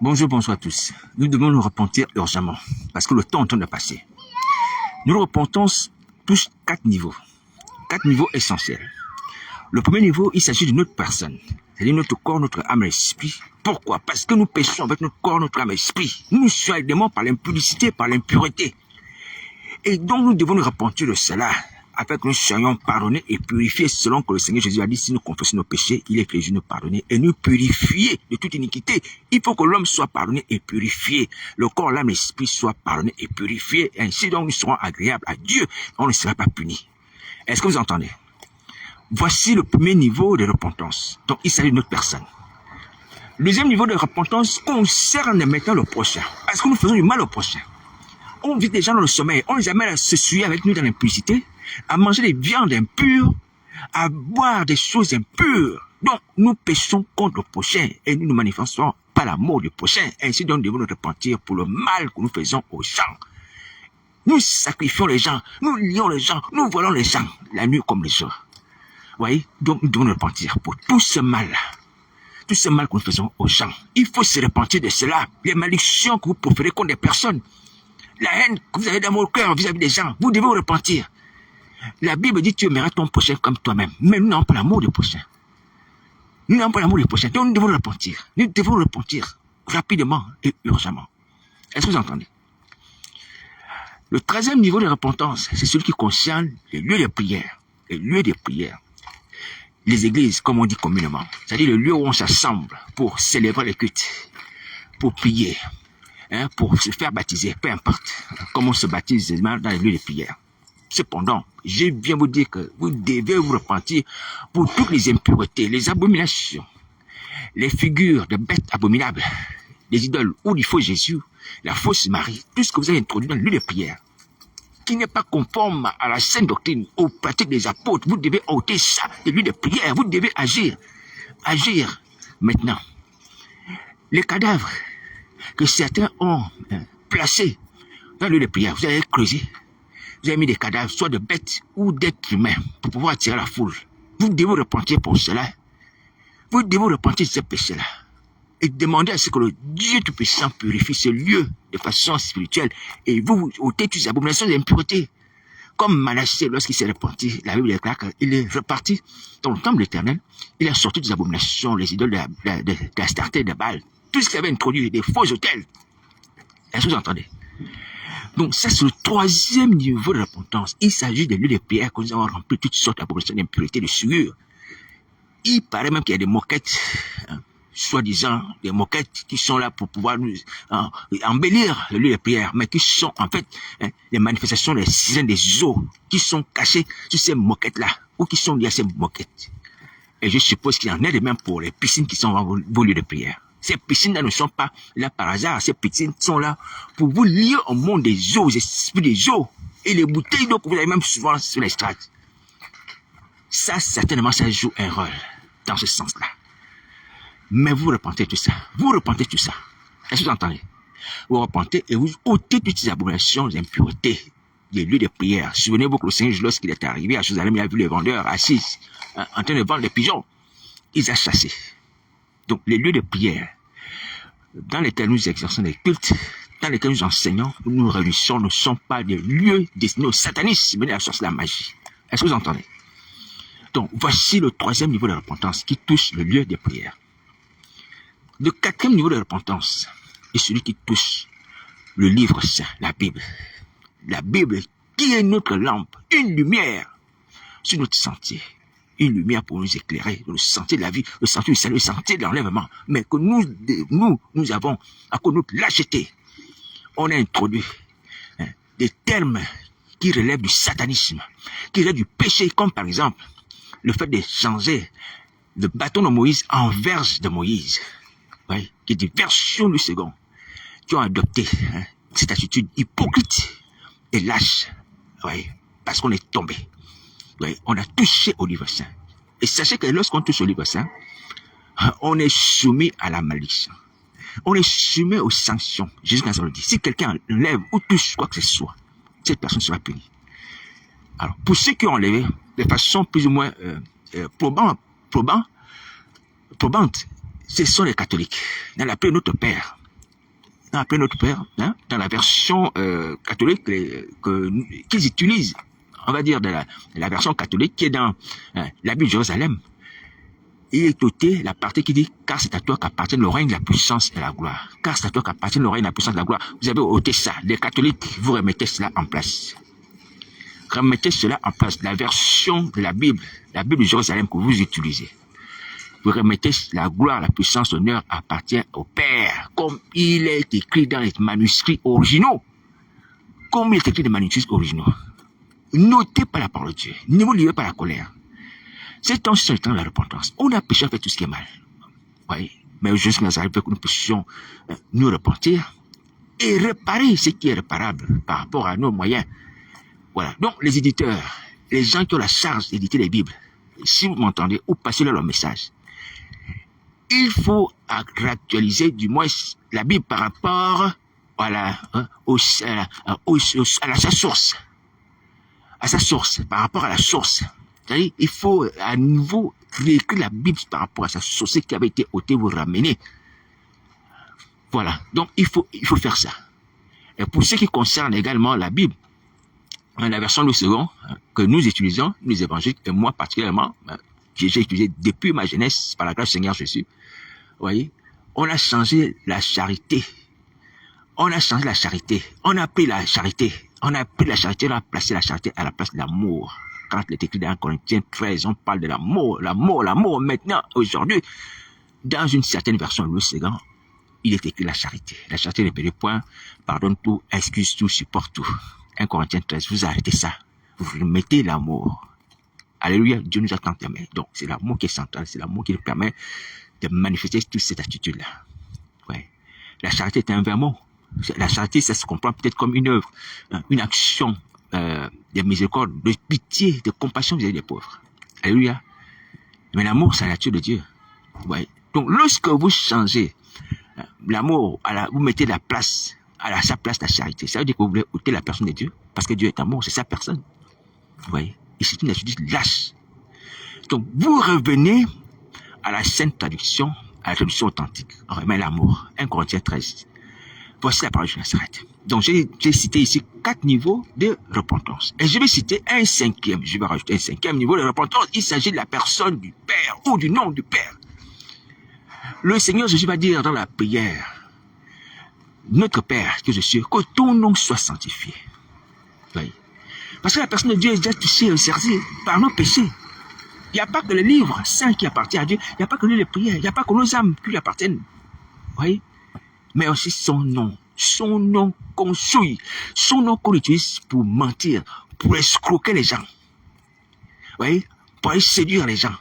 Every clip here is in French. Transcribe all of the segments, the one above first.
Bonjour, bonsoir à tous. Nous devons nous repentir urgemment, parce que le temps est en train de passer. Nous repentance touche 4 niveaux. 4 niveaux essentiels. Le premier niveau, il s'agit de notre personne, c'est-à-dire notre corps, notre âme et l'esprit. Pourquoi? Parce que nous péchons avec notre corps, notre âme et l'esprit. Nous sommes aidés par l'impudicité, par l'impureté. Et donc nous devons nous repentir de cela, afin que nous soyons pardonnés et purifiés, selon que le Seigneur Jésus a dit, si nous confessons nos péchés, il est prévu de nous pardonner et nous purifier de toute iniquité. Il faut que l'homme soit pardonné et purifié. Le corps, l'âme et l'esprit soient pardonnés et purifiés. Ainsi donc nous serons agréables à Dieu. On ne sera pas punis. Est-ce que vous entendez? Voici le premier niveau de repentance. Donc il s'agit de notre personne. Le deuxième niveau de repentance concerne maintenant le prochain. Parce que nous faisons du mal au prochain. On vit des gens dans le sommeil, on les amène à se souiller avec nous dans l'impudicité, à manger des viandes impures, à boire des choses impures. Donc, nous péchons contre le prochain et nous ne manifestons pas l'amour du prochain. Ainsi donc, nous devons nous repentir pour le mal que nous faisons aux gens. Nous sacrifions les gens, nous lions les gens, nous volons les gens, la nuit comme le jour. Vous voyez? Donc, nous devons nous repentir pour tout ce mal-là. Tout ce mal que nous faisons aux gens. Il faut se repentir de cela. Les malédictions que vous proférez contre des personnes. La haine que vous avez dans votre cœur vis-à-vis des gens, vous devez vous repentir. La Bible dit tu aimeras ton prochain comme toi-même. Mais nous n'avons pas l'amour du prochain. Nous n'avons pas l'amour du prochain. Donc nous devons le repentir. Nous devons le repentir rapidement et urgemment. Est-ce que vous entendez? Le troisième niveau de repentance, c'est celui qui concerne les lieux de prière. Les lieux de prière. Les églises, comme on dit communément. C'est-à-dire le lieu où on s'assemble pour célébrer le culte, pour prier. Pour se faire baptiser, peu importe comment on se baptise dans les lieux de prière. Cependant, je viens vous dire que vous devez vous repentir pour toutes les impuretés, les abominations, les figures de bêtes abominables, les idoles ou du faux Jésus, la fausse Marie, tout ce que vous avez introduit dans le lieu de prière, qui n'est pas conforme à la sainte doctrine, aux pratiques des apôtres. Vous devez ôter ça, les lieux de prière, vous devez agir. Agir maintenant. Les cadavres que certains ont placés dans le lieu de prière. Vous avez creusé, vous avez mis des cadavres, soit de bêtes ou d'êtres humains, pour pouvoir attirer la foule. Vous devez vous repentir pour cela. Vous devez vous repentir de ce péché-là. Et demander à ce que le Dieu Tout-Puissant purifie ce lieu de façon spirituelle. Et vous ôtez toutes les abominations et impuretés. Comme Manassé, lorsqu'il s'est repenti, la Bible déclare qu'il est reparti dans le temple de l'Éternel. Il a sorti des abominations, les idoles de l'Astarté, de Baal. Tout ce qu'il avait introduit, des faux hôtels. Est-ce que vous entendez? Donc ça, c'est le troisième niveau de repentance. Il s'agit des lieux de prière que nous avons rempli toutes sortes d'abolitions, d'impuretés, de souillures. Il paraît même qu'il y a des moquettes, soi-disant des moquettes qui sont là pour pouvoir nous embellir le lieu de prière, mais qui sont en fait les manifestations des citernes des eaux qui sont cachées sur ces moquettes-là, ou qui sont liées à ces moquettes. Et je suppose qu'il y en a de même pour les piscines qui sont dans vos lieux de prière. Ces piscines-là ne sont pas là par hasard. Ces piscines sont là pour vous lier au monde des eaux, aux esprits des eaux. Et les bouteilles d'eau que vous avez même souvent sur les strates. Ça, certainement, ça joue un rôle dans ce sens-là. Mais vous repentez tout ça. Vous repentez tout ça. Est-ce que vous entendez? Vous repentez et vous ôtez toutes ces abominations, les impuretés, les lieux de prière. Souvenez-vous que le Seigneur, lorsqu'il est arrivé à Jérusalem, il a vu les vendeurs assis en train de vendre des pigeons. Ils ont chassé. Donc, les lieux de prière, dans lesquels nous exerçons des cultes, dans lesquels nous enseignons, nous réunissons, ne sont pas des lieux destinés au satanisme, mais à la source de la magie. Est-ce que vous entendez? Donc, voici le troisième niveau de repentance qui touche le lieu de prière. Le quatrième niveau de repentance est celui qui touche le livre saint, la Bible. La Bible qui est notre lampe, une lumière sur notre sentier. Une lumière pour nous éclairer dans le sentier de la vie, le sentier du salut, le sentier de l'enlèvement. Mais que nous avons, à cause de notre lâcheté, on a introduit des termes qui relèvent du satanisme, qui relèvent du péché, comme par exemple le fait de changer le bâton de Moïse en verge de Moïse, oui, qui est des versions du second, qui ont adopté cette attitude hypocrite et lâche, oui, parce qu'on est tombé. Oui, on a touché au livre saint. Et sachez que lorsqu'on touche au livre saint, on est soumis à la malédiction. On est soumis aux sanctions. Jésus le dit. Si quelqu'un enlève ou touche quoi que ce soit, cette personne sera punie. Alors, pour ceux qui ont enlevé de façon plus ou moins probante, ce sont les catholiques. Dans la paix de notre Père, appelez notre Père, hein, dans la version catholique qu'ils utilisent, on va dire de la version catholique qui est dans la Bible de Jérusalem. Il est noté la partie qui dit « Car c'est à toi qu'appartient le règne, la puissance et la gloire. » Car c'est à toi qu'appartient le règne, la puissance et la gloire. Vous avez ôté ça. Les catholiques, vous remettez cela en place. Remettez cela en place. La version de la Bible de Jérusalem que vous utilisez. Vous remettez la gloire, la puissance, l'honneur appartient au Père, comme il est écrit dans les manuscrits originaux. Comme il est écrit dans les manuscrits originaux. Notez pas la parole de Dieu. Ne vous livrez pas à la colère. C'est temps, c'est le temps de la repentance. On a péché, on fait tout ce qui est mal. Oui. Mais Jésus Nazareth veut que nous puissions nous repentir et réparer ce qui est réparable par rapport à nos moyens. Voilà. Donc, les éditeurs, les gens qui ont la charge d'éditer les Bibles, si vous m'entendez, ou passez-leur leur message. Il faut réactualiser du moins la Bible par rapport à sa source. À sa source, par rapport à la source. C'est-à-dire, il faut à nouveau réécrire la Bible par rapport à sa source qui avait été ôtée, vous ramener. Voilà. Donc, il faut faire ça. Et pour ce qui concerne également la Bible, la version Louis II que nous utilisons, nous évangéliques, et moi particulièrement, j'ai utilisé depuis ma jeunesse, par la grâce du Seigneur Jésus, vous voyez, on a changé la charité. On a changé la charité. On a pris la charité. On a pris la charité, on a placé la charité à la place de l'amour. Quand il est écrit dans Corinthiens 13, on parle de l'amour, l'amour. Maintenant, aujourd'hui, dans une certaine version, Louis II, il est écrit la charité. La charité ne périt point, pardonne tout, excuse tout, supporte tout. 1 Corinthiens 13, vous arrêtez ça. Vous remettez l'amour. Alléluia, Dieu nous a tant aimés. Donc, c'est l'amour qui est central, c'est l'amour qui nous permet de manifester toute cette attitude-là. Ouais. La charité est un vrai mot. La charité, ça se comprend peut-être comme une œuvre, une action de miséricorde, de pitié, de compassion vis-à-vis des pauvres. Alléluia. Mais l'amour, c'est la nature de Dieu. Ouais. Donc, lorsque vous changez l'amour, vous mettez la place, à sa place la charité, ça veut dire que vous voulez ôter la personne de Dieu, parce que Dieu est amour, c'est sa personne. Vous voyez. Et c'est une attitude lâche. Donc, vous revenez à la sainte traduction, à la traduction authentique. On remet l'amour. 1 Corinthiens 13. Voici la parole de Nazareth. Donc, j'ai cité ici 4 niveaux de repentance. Et je vais citer un 5e. Je vais rajouter un 5e niveau de repentance. Il s'agit de la personne du Père ou du nom du Père. Le Seigneur Jésus va dire dans la prière, notre Père que je suis, que ton nom soit sanctifié. Oui. Parce que la personne de Dieu est déjà touchée et sertie par nos péchés. Il n'y a pas que le livre saint qui appartient à Dieu. Il n'y a pas que les prières. Il n'y a pas que nos âmes qui lui appartiennent. Oui. Mais aussi son nom. Son nom qu'on souille. Son nom qu'on utilise pour mentir, pour escroquer les gens. Oui. Pour aller séduire les gens.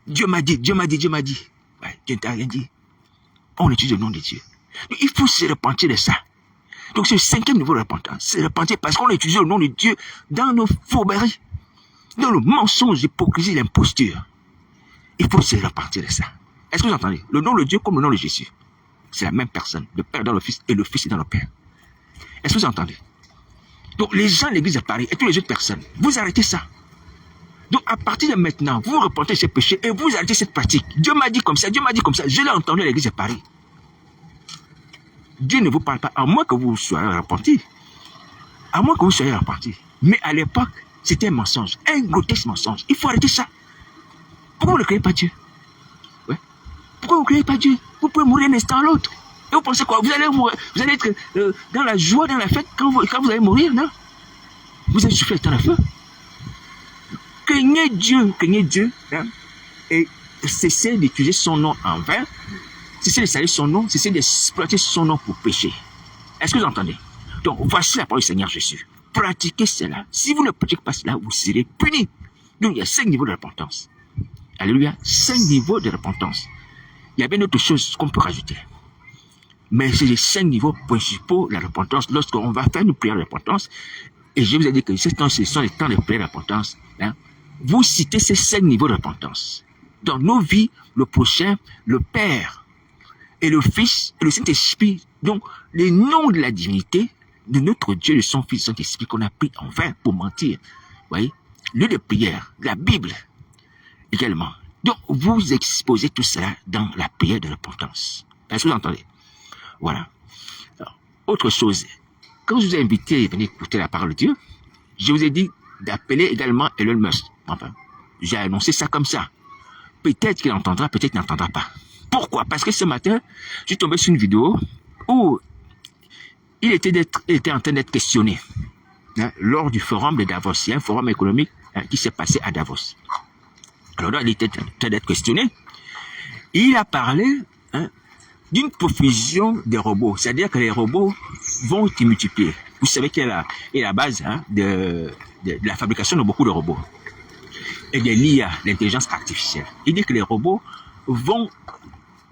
Dieu m'a dit, Dieu m'a dit, Dieu m'a dit. Oui. Dieu ne t'a rien dit. On utilise le nom de Dieu. Donc, il faut se repentir de ça. Donc c'est le 5e niveau de repentance. C'est repentir parce qu'on a utilisé le nom de Dieu dans nos fourberies, dans le mensonge, l'hypocrisie, l'imposture. Il faut se repentir de ça. Est-ce que vous entendez? Le nom de Dieu comme le nom de Jésus. C'est la même personne. Le Père dans le Fils et le Fils est dans le Père. Est-ce que vous entendez? Donc les gens de l'église de Paris et toutes les autres personnes, vous arrêtez ça. Donc à partir de maintenant, vous repentez ces péchés et vous arrêtez cette pratique. Dieu m'a dit comme ça, Dieu m'a dit comme ça. Je l'ai entendu à l'église de Paris. Dieu ne vous parle pas, à moins que vous soyez repenti. À moins que vous soyez repenti. Mais à l'époque, c'était un mensonge, un grotesque mensonge. Il faut arrêter ça. Pourquoi vous ne créez pas Dieu? Ouais. Pourquoi vous ne créez pas Dieu? Vous pouvez mourir un instant à l'autre. Et vous pensez quoi? Vous allez être dans la joie, dans la fête quand vous allez mourir, non? Vous allez souffler dans le feu. Craignez Dieu, hein, et cessez d'utiliser son nom en vain. Cessez de salir son nom, cessez d'exploiter son nom pour pécher. Est-ce que vous entendez? Donc, voici la parole du Seigneur Jésus. Pratiquez cela. Si vous ne pratiquez pas cela, vous serez punis. Donc, il y a 5 niveaux de repentance. Alléluia. 5 niveaux de repentance. Il y a bien d'autres choses qu'on peut rajouter. Mais c'est les 5 niveaux principaux de la repentance lorsqu'on va faire une prière de repentance. Et je vous ai dit que ce sont les temps de prière de repentance. Hein. Vous citez ces 5 niveaux de repentance. Dans nos vies, le prochain, le Père, et le Fils et le Saint-Esprit, donc les noms de la divinité de notre Dieu, de son Fils, de Saint-Esprit qu'on a pris en vain pour mentir. Vous voyez, lieu de prière, la Bible également. Donc vous exposez tout cela dans la prière de repentance. Est-ce que vous entendez? Voilà. Alors, autre chose. Quand je vous ai invité à venir écouter la parole de Dieu, je vous ai dit d'appeler également Elon Musk. Enfin, j'ai annoncé ça comme ça. Peut-être qu'il entendra, peut-être qu'il n'entendra pas. Pourquoi? Parce que ce matin, je suis tombé sur une vidéo où il était en train d'être questionné lors du forum de Davos. Il y a un forum économique qui s'est passé à Davos. Alors là, il était en train d'être questionné. Il a parlé d'une profusion des robots. C'est-à-dire que les robots vont se multiplier. Vous savez qu'elle est la base de la fabrication de beaucoup de robots. Et de l'IA, l'intelligence artificielle. Il dit que les robots vont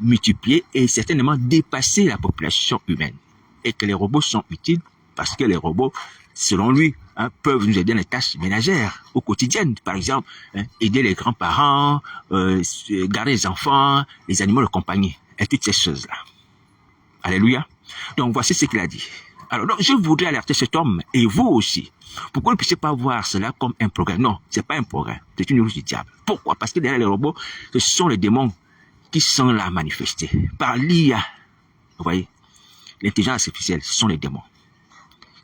multiplier et certainement dépasser la population humaine. Et que les robots sont utiles parce que les robots, selon lui, peuvent nous aider dans les tâches ménagères au quotidien. Par exemple, aider les grands-parents, garder les enfants, les animaux de compagnie et toutes ces choses-là. Alléluia. Donc voici ce qu'il a dit. Alors donc, je voudrais alerter cet homme et vous aussi. Pourquoi ne puissiez pas voir cela comme un progrès? Non, c'est pas un progrès. C'est une ruse du diable. Pourquoi? Parce que derrière les robots, ce sont les démons qui sont là manifestés par l'IA. Vous voyez, l'intelligence artificielle, ce sont les démons.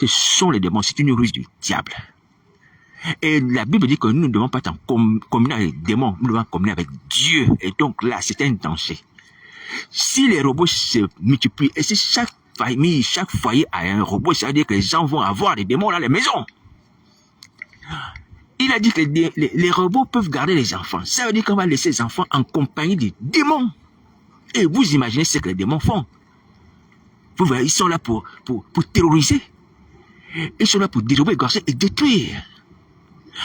Ce sont les démons, c'est une ruse du diable. Et la Bible dit que nous ne devons pas communier avec les démons, nous devons communier avec Dieu. Et donc là, c'est un danger. Si les robots se multiplient, et si chaque famille, chaque foyer a un robot, ça veut dire que les gens vont avoir des démons dans les maisons. Il a dit que les robots peuvent garder les enfants. Ça veut dire qu'on va laisser les enfants en compagnie des démons. Et vous imaginez ce que les démons font. Vous voyez, ils sont là pour terroriser. Ils sont là pour dérober, égorger et détruire.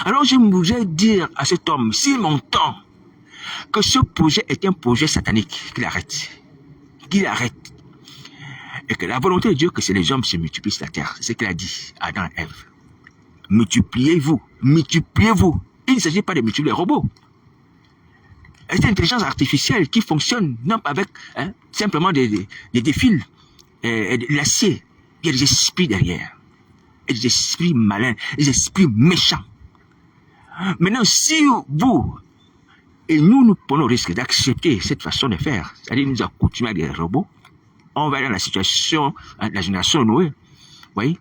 Alors je voudrais dire à cet homme, s'il m'entend, que ce projet est un projet satanique, qu'il arrête. Qu'il arrête. Et que la volonté de Dieu, que c'est les hommes se multiplient sur la terre. C'est ce qu'il a dit à Adam et Ève. Multipliez-vous, multipliez-vous. Il ne s'agit pas de multiplier les robots. C'est une intelligence artificielle qui fonctionne non pas avec simplement des fils et de l'acier. Il y a des esprits derrière. Et des esprits malins, des esprits méchants. Maintenant, si vous et nous prenons le risque d'accepter cette façon de faire, c'est-à-dire nous accoutumer à des robots, on va dans la situation de la génération de Noé, voyez,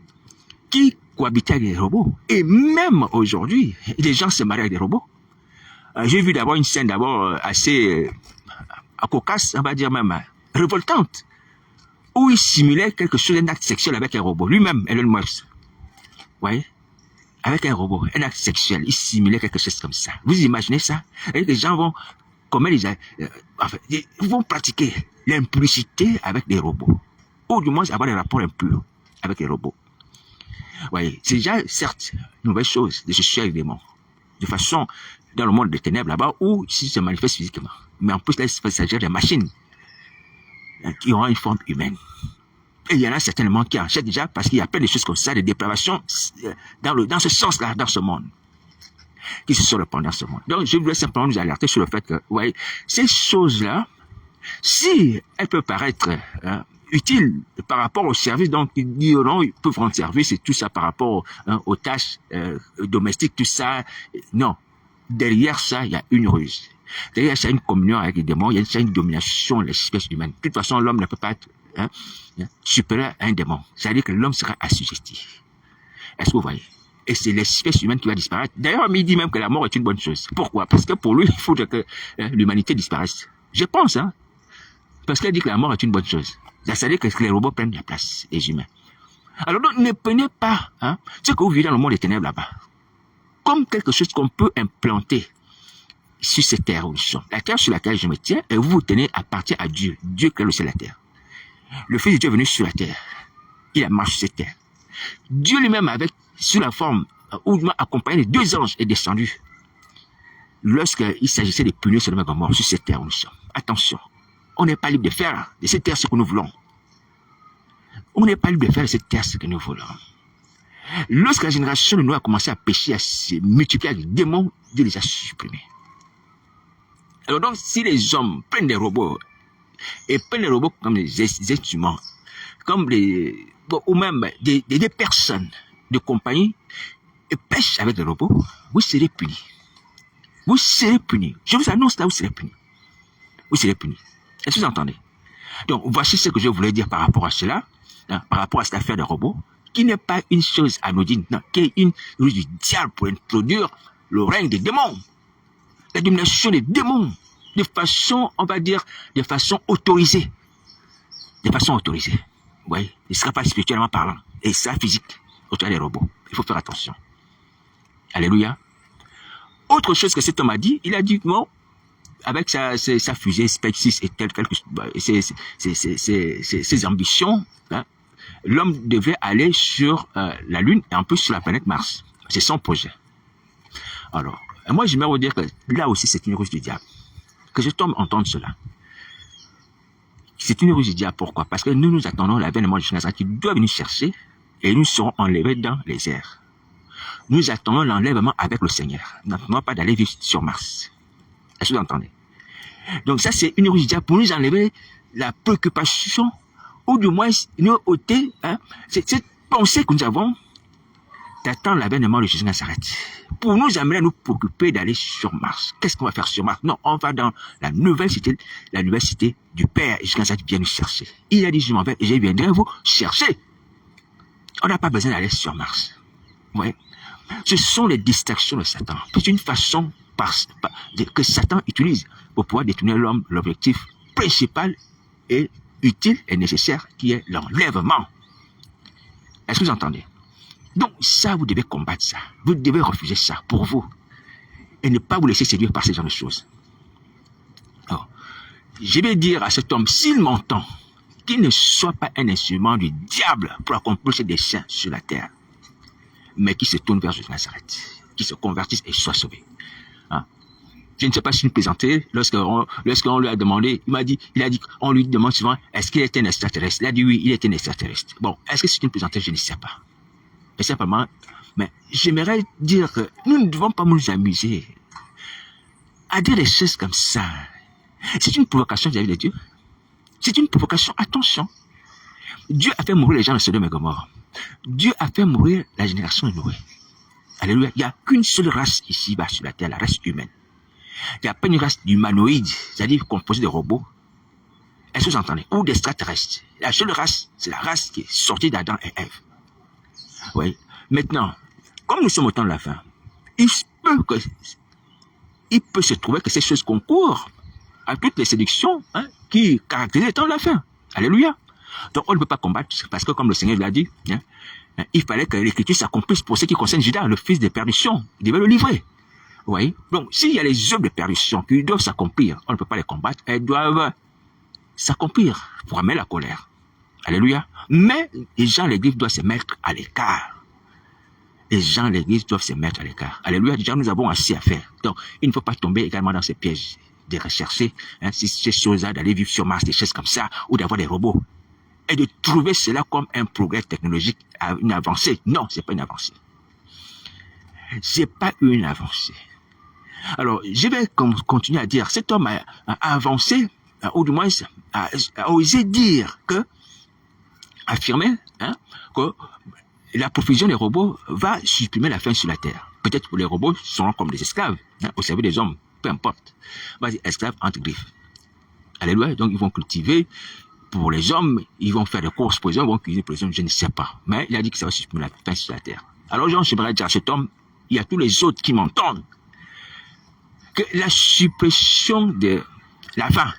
qui cohabitait avec des robots. Et même aujourd'hui, les gens se marient avec des robots. J'ai vu d'abord une scène assez cocasse, on va dire même révoltante, où il simulait quelque chose, un acte sexuel avec un robot. Lui-même, Elon Musk, voyez, avec un robot, un acte sexuel, il simulait quelque chose comme ça. Vous imaginez ça? Et les gens vont vont pratiquer l'impudicité avec des robots. Ou du moins avoir des rapports impurs avec les robots. Voyez, c'est déjà, certes, une nouvelle chose de se suivre avec des démons. De façon, dans le monde des ténèbres là-bas, où si ça se manifeste physiquement. Mais en plus, là, il s'agit des machines qui auront une forme humaine. Et il y en a certainement qui en achètent déjà parce qu'il y a plein de choses comme ça, des dépravations dans ce sens-là, dans ce monde. Qui se sont répandues dans ce monde. Donc, je voulais simplement nous alerter sur le fait que, vous voyez, ces choses-là, si elles peuvent paraître utiles par rapport au service, donc ils diront, ils peuvent rendre service et tout ça par rapport aux tâches domestiques, tout ça. Non. Derrière ça, il y a une ruse. Derrière ça, il y a une communion avec les démons, il y a une domination de l'espèce humaine. De toute façon, l'homme ne peut pas être supérieur à un démon. C'est-à-dire que l'homme sera assujetti. Est-ce que vous voyez? Et c'est l'espèce humaine qui va disparaître. D'ailleurs, il dit même que la mort est une bonne chose. Pourquoi? Parce que pour lui, il faut que l'humanité disparaisse. Je pense, parce qu'il dit que la mort est une bonne chose. C'est-à-dire que les robots prennent la place des humains. Alors donc, ne prenez pas ce que vous vivez dans le monde des ténèbres là-bas comme quelque chose qu'on peut implanter sur cette terre où nous sommes. La terre sur laquelle je me tiens, et vous vous tenez appartient à Dieu. Dieu crée le ciel et la terre. Le Fils de Dieu est venu sur la terre. Il a marché sur cette terre. Dieu lui-même, sous la forme, ou accompagné de 2 anges, est descendu lorsqu'il s'agissait de punir Sodome et Gomorrhe sur cette terre où nous sommes. Attention, on n'est pas libre de faire de cette terre ce que nous voulons. On n'est pas libre de faire de cette terre ce que nous voulons. Lorsque la génération de Noé a commencé à pécher, à se multiplier avec les démons, Dieu les a supprimés. Alors donc, si les hommes prennent des robots, et prennent les robots comme des instruments, comme ou même des personnes de compagnie, et pêchent avec les robots, vous serez punis. Vous serez punis. Je vous annonce là, vous serez punis. Vous serez punis. Est-ce que vous entendez? Donc, voici ce que je voulais dire par rapport à cela. hein, par rapport à cette affaire de robots, qui n'est pas une chose anodine, non, qui est une ruse du diable pour introduire le règne des démons, la domination des démons, de façon, on va dire, de façon autorisée. De façon autorisée. Oui, il ne sera pas spirituellement parlant. Et ça, physique, au travers des robots. Il faut faire attention. Alléluia. Autre chose que cet homme a dit, il a dit, bon, avec sa fusée SpaceX et ses ambitions, hein, l'homme devait aller sur la Lune et en plus sur la planète Mars. C'est son projet. Alors, moi, j'aimerais vous dire que là aussi, c'est une ruse du diable. Que cet homme entende cela. C'est une ruse du diable. Pourquoi? Parce que nous attendons l'avènement de Jésus qui doit venir chercher et nous serons enlevés dans les airs. Nous attendons l'enlèvement avec le Seigneur. Nous n'attendons pas d'aller vivre sur Mars. Est-ce que vous entendez? Donc ça, c'est une ruse du diable pour nous enlever la préoccupation ou du moins nous ôter cette pensée que nous avons d'attendre l'avènement de Jésus Nazareth. Pour nous amener à nous préoccuper d'aller sur Mars. Qu'est-ce qu'on va faire sur Mars? Non, on va dans la nouvelle cité du Père. Et Jésus Nazareth vient nous chercher. Il a dit, je m'en vais et je viendrai vous chercher. On n'a pas besoin d'aller sur Mars. Ouais. Ce sont les distractions de Satan. C'est une façon que Satan utilise pour pouvoir détourner l'homme, l'objectif principal et utile et nécessaire qui est l'enlèvement. Est-ce que vous entendez? Donc ça, vous devez combattre ça. Vous devez refuser ça pour vous. Et ne pas vous laisser séduire par ce genre de choses. Alors, je vais dire à cet homme, s'il m'entend, qu'il ne soit pas un instrument du diable pour accomplir ses desseins sur la terre, mais qu'il se tourne vers Jésus Nazareth, qu'il se convertisse et soit sauvé. Hein? Je ne sais pas s'il plaisantait lorsqu'on lui a demandé, on lui demande souvent, est-ce qu'il est un extraterrestre? Il a dit oui, il est un extraterrestre. Bon, est-ce que c'est une plaisanterie? Je ne sais pas. Mais simplement, mais j'aimerais dire que nous ne devons pas nous amuser à dire des choses comme ça. C'est une provocation vis-à-vis de Dieu. C'est une provocation, attention. Dieu a fait mourir les gens de Sodome et Gomorrhe. Dieu a fait mourir la génération de Noé. Alléluia. Il n'y a qu'une seule race ici-bas sur la terre, la race humaine. Il n'y a pas une race d'humanoïdes, c'est-à-dire composée de robots. Est-ce que vous entendez? Ou d'extraterrestres. La seule race, c'est la race qui est sortie d'Adam et Ève. Oui. Maintenant, comme nous sommes au temps de la fin, il peut se trouver que ces choses concourent à toutes les séductions qui caractérisent le temps de la fin. Alléluia. Donc on ne peut pas combattre parce que comme le Seigneur l'a dit, il fallait que l'écriture s'accomplisse pour ce qui concerne Judas, le fils de perdition. Il devait le livrer. Oui. Donc s'il y a les œuvres de perdition qui doivent s'accomplir, on ne peut pas les combattre. Elles doivent s'accomplir pour amener la colère. Alléluia. Mais les gens de l'église doivent se mettre à l'écart. Les gens de l'église doivent se mettre à l'écart. Alléluia. Déjà, nous avons assez à faire. Donc, il ne faut pas tomber également dans ces pièges de rechercher ces choses-là, d'aller vivre sur Mars, des choses comme ça, ou d'avoir des robots. Et de trouver cela comme un progrès technologique, une avancée. Non, c'est pas une avancée. C'est pas une avancée. Alors, je vais continuer à dire, cet homme a avancé, ou du moins a osé dire que affirmer que la profusion des robots va supprimer la faim sur la terre. Peut-être que les robots seront comme des esclaves, au service des hommes, peu importe. Vas-y, esclaves entre griffes. Alléluia. Donc ils vont cultiver pour les hommes, ils vont faire des courses pour les hommes, ils vont cuisiner pour les hommes, je ne sais pas. Mais il a dit que ça va supprimer la faim sur la terre. Alors j'aimerais dire à cet homme, il y a tous les autres qui m'entendent, que la suppression de la faim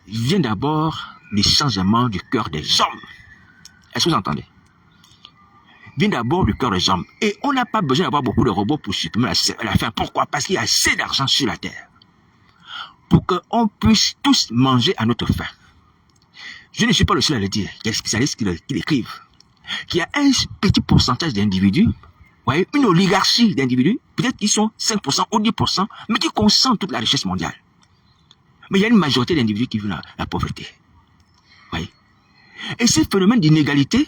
vient d'abord du changement du cœur des hommes. Est-ce que vous entendez? Vient d'abord du cœur des hommes. Et on n'a pas besoin d'avoir beaucoup de robots pour supprimer la faim. Pourquoi? Parce qu'il y a assez d'argent sur la terre. Pour qu'on puisse tous manger à notre faim. Je ne suis pas le seul à le dire. Il y a des spécialistes qui l'écrivent. Qu'il y a un petit pourcentage d'individus, voyez, une oligarchie d'individus, peut-être qu'ils sont 5% ou 10%, mais qui concentrent toute la richesse mondiale. Mais il y a une majorité d'individus qui vivent la pauvreté. Oui. Et ce phénomène d'inégalité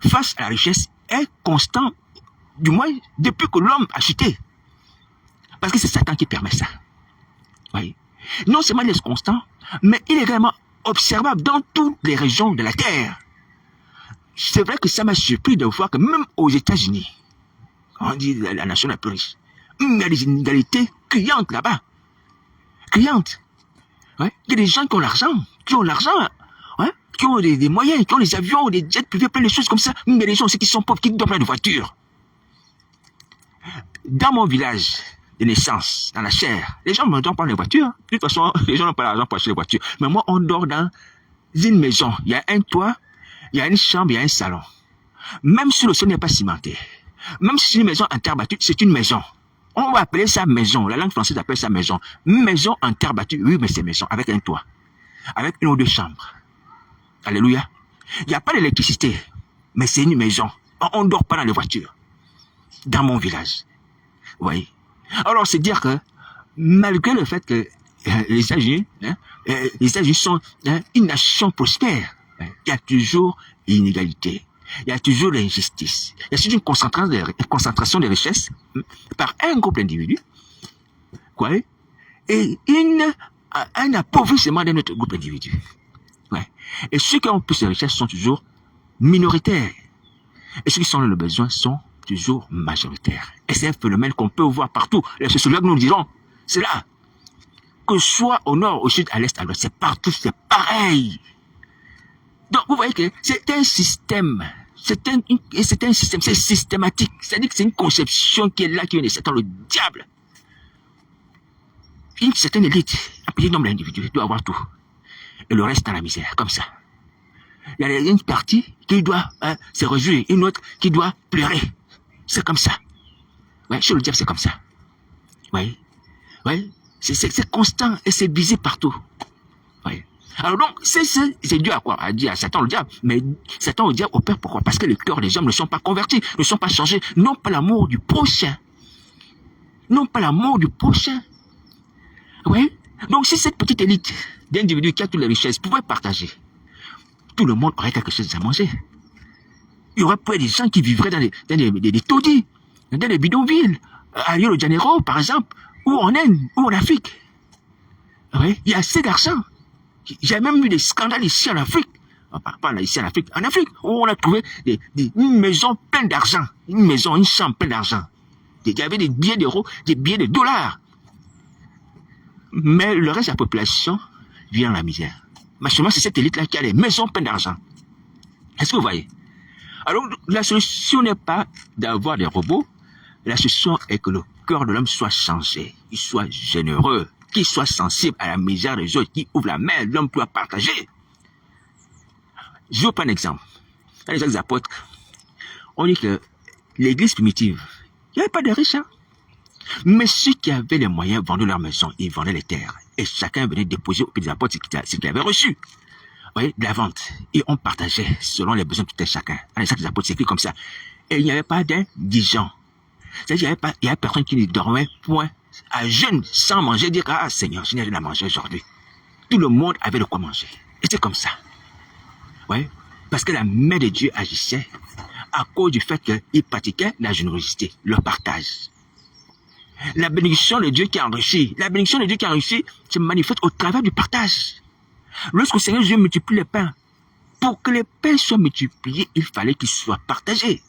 face à la richesse est constant, du moins depuis que l'homme a chuté. Parce que c'est Satan qui permet ça. Oui. Non seulement il est constant, mais il est également observable dans toutes les régions de la Terre. C'est vrai que ça m'a surpris de voir que même aux États-Unis, on dit la nation la plus riche, il y a des inégalités criantes là-bas. Criantes. Ouais. Il y a des gens qui ont l'argent, qui ont des moyens, qui ont des avions, des jets privés, plein de choses comme ça. Mais les gens aussi qui sont pauvres, qui dorment plein de voitures. Dans mon village de naissance, dans la chair, les gens ne dorment pas dans les voitures. De toute façon, les gens n'ont pas l'argent pour acheter les voitures. Mais moi, on dort dans une maison. Il y a un toit, il y a une chambre, il y a un salon. Même si le sol n'est pas cimenté, même si c'est une maison en terre battue, c'est une maison. On va appeler ça maison. La langue française appelle ça maison. Maison en terre battue, oui, mais c'est maison, avec un toit, avec une ou deux chambres. Alléluia. Il n'y a pas d'électricité, mais c'est une maison. On ne dort pas dans les voitures. Dans mon village. Oui. Alors, c'est dire que, malgré le fait que les États-Unis sont une nation prospère, il y a toujours l'inégalité. Il y a toujours l'injustice. Il y a toujours une concentration des richesses par un groupe d'individus, quoi, et un appauvrissement d'un autre groupe d'individus. Ouais. Et ceux qui ont plus de richesses sont toujours minoritaires. Et ceux qui sont dans le besoin sont toujours majoritaires. Et c'est un phénomène qu'on peut voir partout. Les sociologues nous diront, c'est là. Que ce soit au nord, au sud, à l'est, à l'ouest, c'est partout, c'est pareil. Donc, vous voyez que c'est un système. C'est un système, c'est systématique. C'est-à-dire que c'est une conception qui est là, qui vient de Satan, le diable. Une certaine élite, un petit nombre d'individus, doit avoir tout. Et le reste dans la misère, comme ça. Il y a une partie qui doit se réjouir, une autre qui doit pleurer. C'est comme ça. Ouais, chez le diable, c'est comme ça. Oui. Oui. C'est constant et c'est visé partout. Oui. Alors donc, c'est dû à quoi? À dire à Satan le diable. Mais Satan le diable opère pourquoi? Parce que les cœurs des hommes ne sont pas convertis, ne sont pas changés. Non pas l'amour du prochain. Non pas l'amour du prochain. Oui. Donc si cette petite élite d'individus qui a toutes les richesses pouvait partager, tout le monde aurait quelque chose à manger. Il y aurait pas des gens qui vivraient dans des taudis, dans des bidonvilles, à Rio de Janeiro, par exemple, ou en Inde, ou en Afrique. Oui. Il y a assez d'argent. J'ai même vu des scandales ici en Afrique. Pas ici en Afrique. En Afrique, où on a trouvé une maison pleine d'argent. Une maison, une chambre pleine d'argent. Il y avait des billets d'euros, des billets de dollars. Mais le reste de la population vit dans la misère. Mais seulement c'est cette élite-là qui a des maisons pleines d'argent. Est-ce que vous voyez? Alors, la solution n'est pas d'avoir des robots. La solution est que le cœur de l'homme soit changé. Il soit généreux. Qu'il soit sensible à la misère des autres, qui ouvre la main, l'homme doit partager. Je vous prends un exemple. Dans les actes des apôtres, on dit que l'église primitive, il n'y avait pas de riches, hein? Mais ceux qui avaient les moyens vendaient leur maison, ils vendaient les terres. Et chacun venait déposer au pied des apôtres ce qu'il avait reçu. Vous voyez, de la vente. Et on partageait selon les besoins de tout un chacun. Dans les actes des apôtres, c'est écrit comme ça. Et il n'y avait pas d'indigents. C'est-à-dire qu'il n'y avait personne qui ne dormait point à jeûne, sans manger, dire, ah Seigneur, je n'ai rien à manger aujourd'hui. Tout le monde avait de quoi manger. Et c'est comme ça. Ouais. Parce que la main de Dieu agissait à cause du fait qu'il pratiquait la générosité, le partage. La bénédiction de Dieu qui enrichit. La bénédiction de Dieu qui enrichit se manifeste au travers du partage. Lorsque le Seigneur Dieu multiplie les pains, pour que les pains soient multipliés, il fallait qu'ils soient partagés.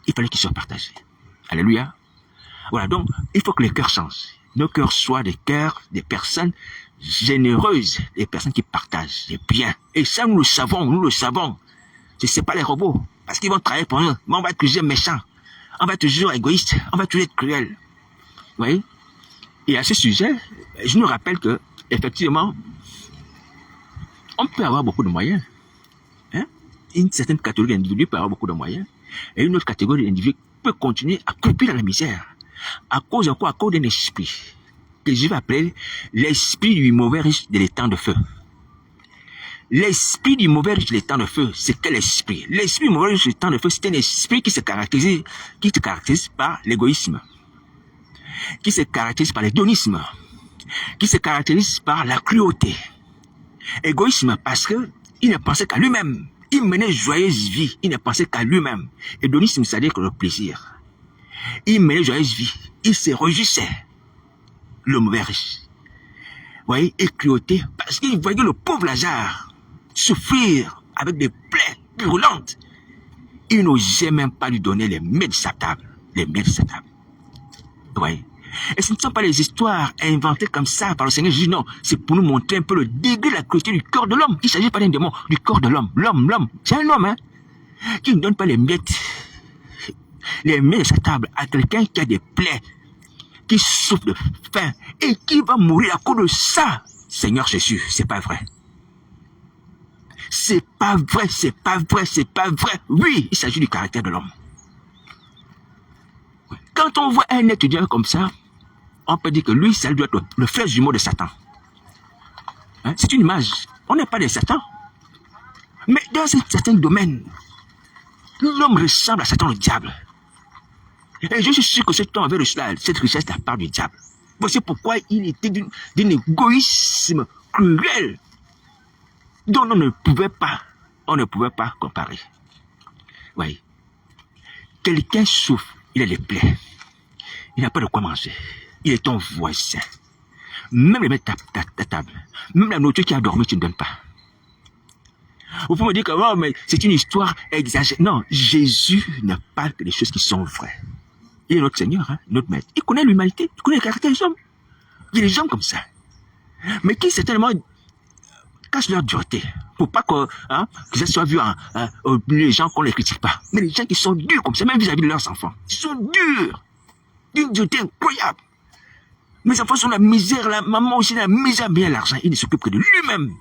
Il fallait qu'ils soient partagés. Alléluia. Voilà, donc, il faut que les cœurs changent. Nos cœurs soient des cœurs des personnes généreuses, des personnes qui partagent des biens. Et ça, nous le savons, nous le savons. Ce n'est pas les robots, parce qu'ils vont travailler pour nous. Mais on va être toujours méchants. On va être toujours égoïste. On va toujours être cruel. Vous voyez? Et à ce sujet, je nous rappelle que, effectivement, on peut avoir beaucoup de moyens. Hein? Une certaine catégorie d'individus peut avoir beaucoup de moyens. Et une autre catégorie d'individus peut continuer à couper dans la misère. À cause de quoi? À cause d'un esprit que je vais appeler l'esprit du mauvais riche de l'étang de feu. L'esprit du mauvais riche de l'étang de feu, c'est quel esprit? L'esprit du mauvais riche de l'étang de feu, c'est un esprit qui se caractérise par l'égoïsme, qui se caractérise par l'hédonisme, qui se caractérise par la cruauté. Égoïsme parce que il ne pensait qu'à lui-même. Il menait joyeuse vie, il ne pensait qu'à lui-même. Hédonisme, c'est-à-dire que le plaisir. Il menait joyeuse vie, il se réjouissait. Le mauvais riche. Vous voyez, et cruauté, parce qu'il voyait le pauvre Lazare souffrir avec des plaies brûlantes. Il n'osait même pas lui donner les mets de sa table. Les mets de sa table. Vous voyez. Et ce ne sont pas les histoires inventées comme ça par le Seigneur Jésus, non. C'est pour nous montrer un peu le degré de la cruauté du corps de l'homme. Il ne s'agit pas d'un démon, du corps de l'homme. L'homme. C'est un homme, hein, qui ne donne pas les miettes de sa table à quelqu'un qui a des plaies, qui souffre de faim et qui va mourir à cause de ça. Seigneur Jésus, c'est pas vrai. C'est pas vrai. Oui, il s'agit du caractère de l'homme. Quand on voit un étudiant comme ça, on peut dire que lui, ça doit être le frère jumeau de Satan. Hein? C'est une image. On n'est pas des Satan. Mais dans un certain domaine, l'homme ressemble à Satan, le diable. Et je suis sûr que cet homme avait reçu cette richesse de la part du diable. Voici pourquoi il était d'un égoïsme cruel dont on ne pouvait pas comparer. Oui. Quelqu'un souffre, il a des plaies. Il n'a pas de quoi manger. Il est ton voisin. Même les mettre ta table, même la nourriture qui a dormi, tu ne donnes pas. Vous pouvez me dire que oh, mais c'est une histoire exagérée. Non, Jésus ne parle que des choses qui sont vraies. Il est notre Seigneur, hein, notre Maître. Il connaît l'humanité, il connaît le caractère des hommes. Il y a des gens comme ça. Mais qui certainement cachent leur dureté. Pour pas que ça soit vu les gens qu'on ne les critique pas. Mais les gens qui sont durs comme ça, même vis-à-vis de leurs enfants. Ils sont durs. D'une dureté incroyable. Mes enfants sont la misère, la maman aussi la misère, bien l'argent. Il ne s'occupe que de lui-même.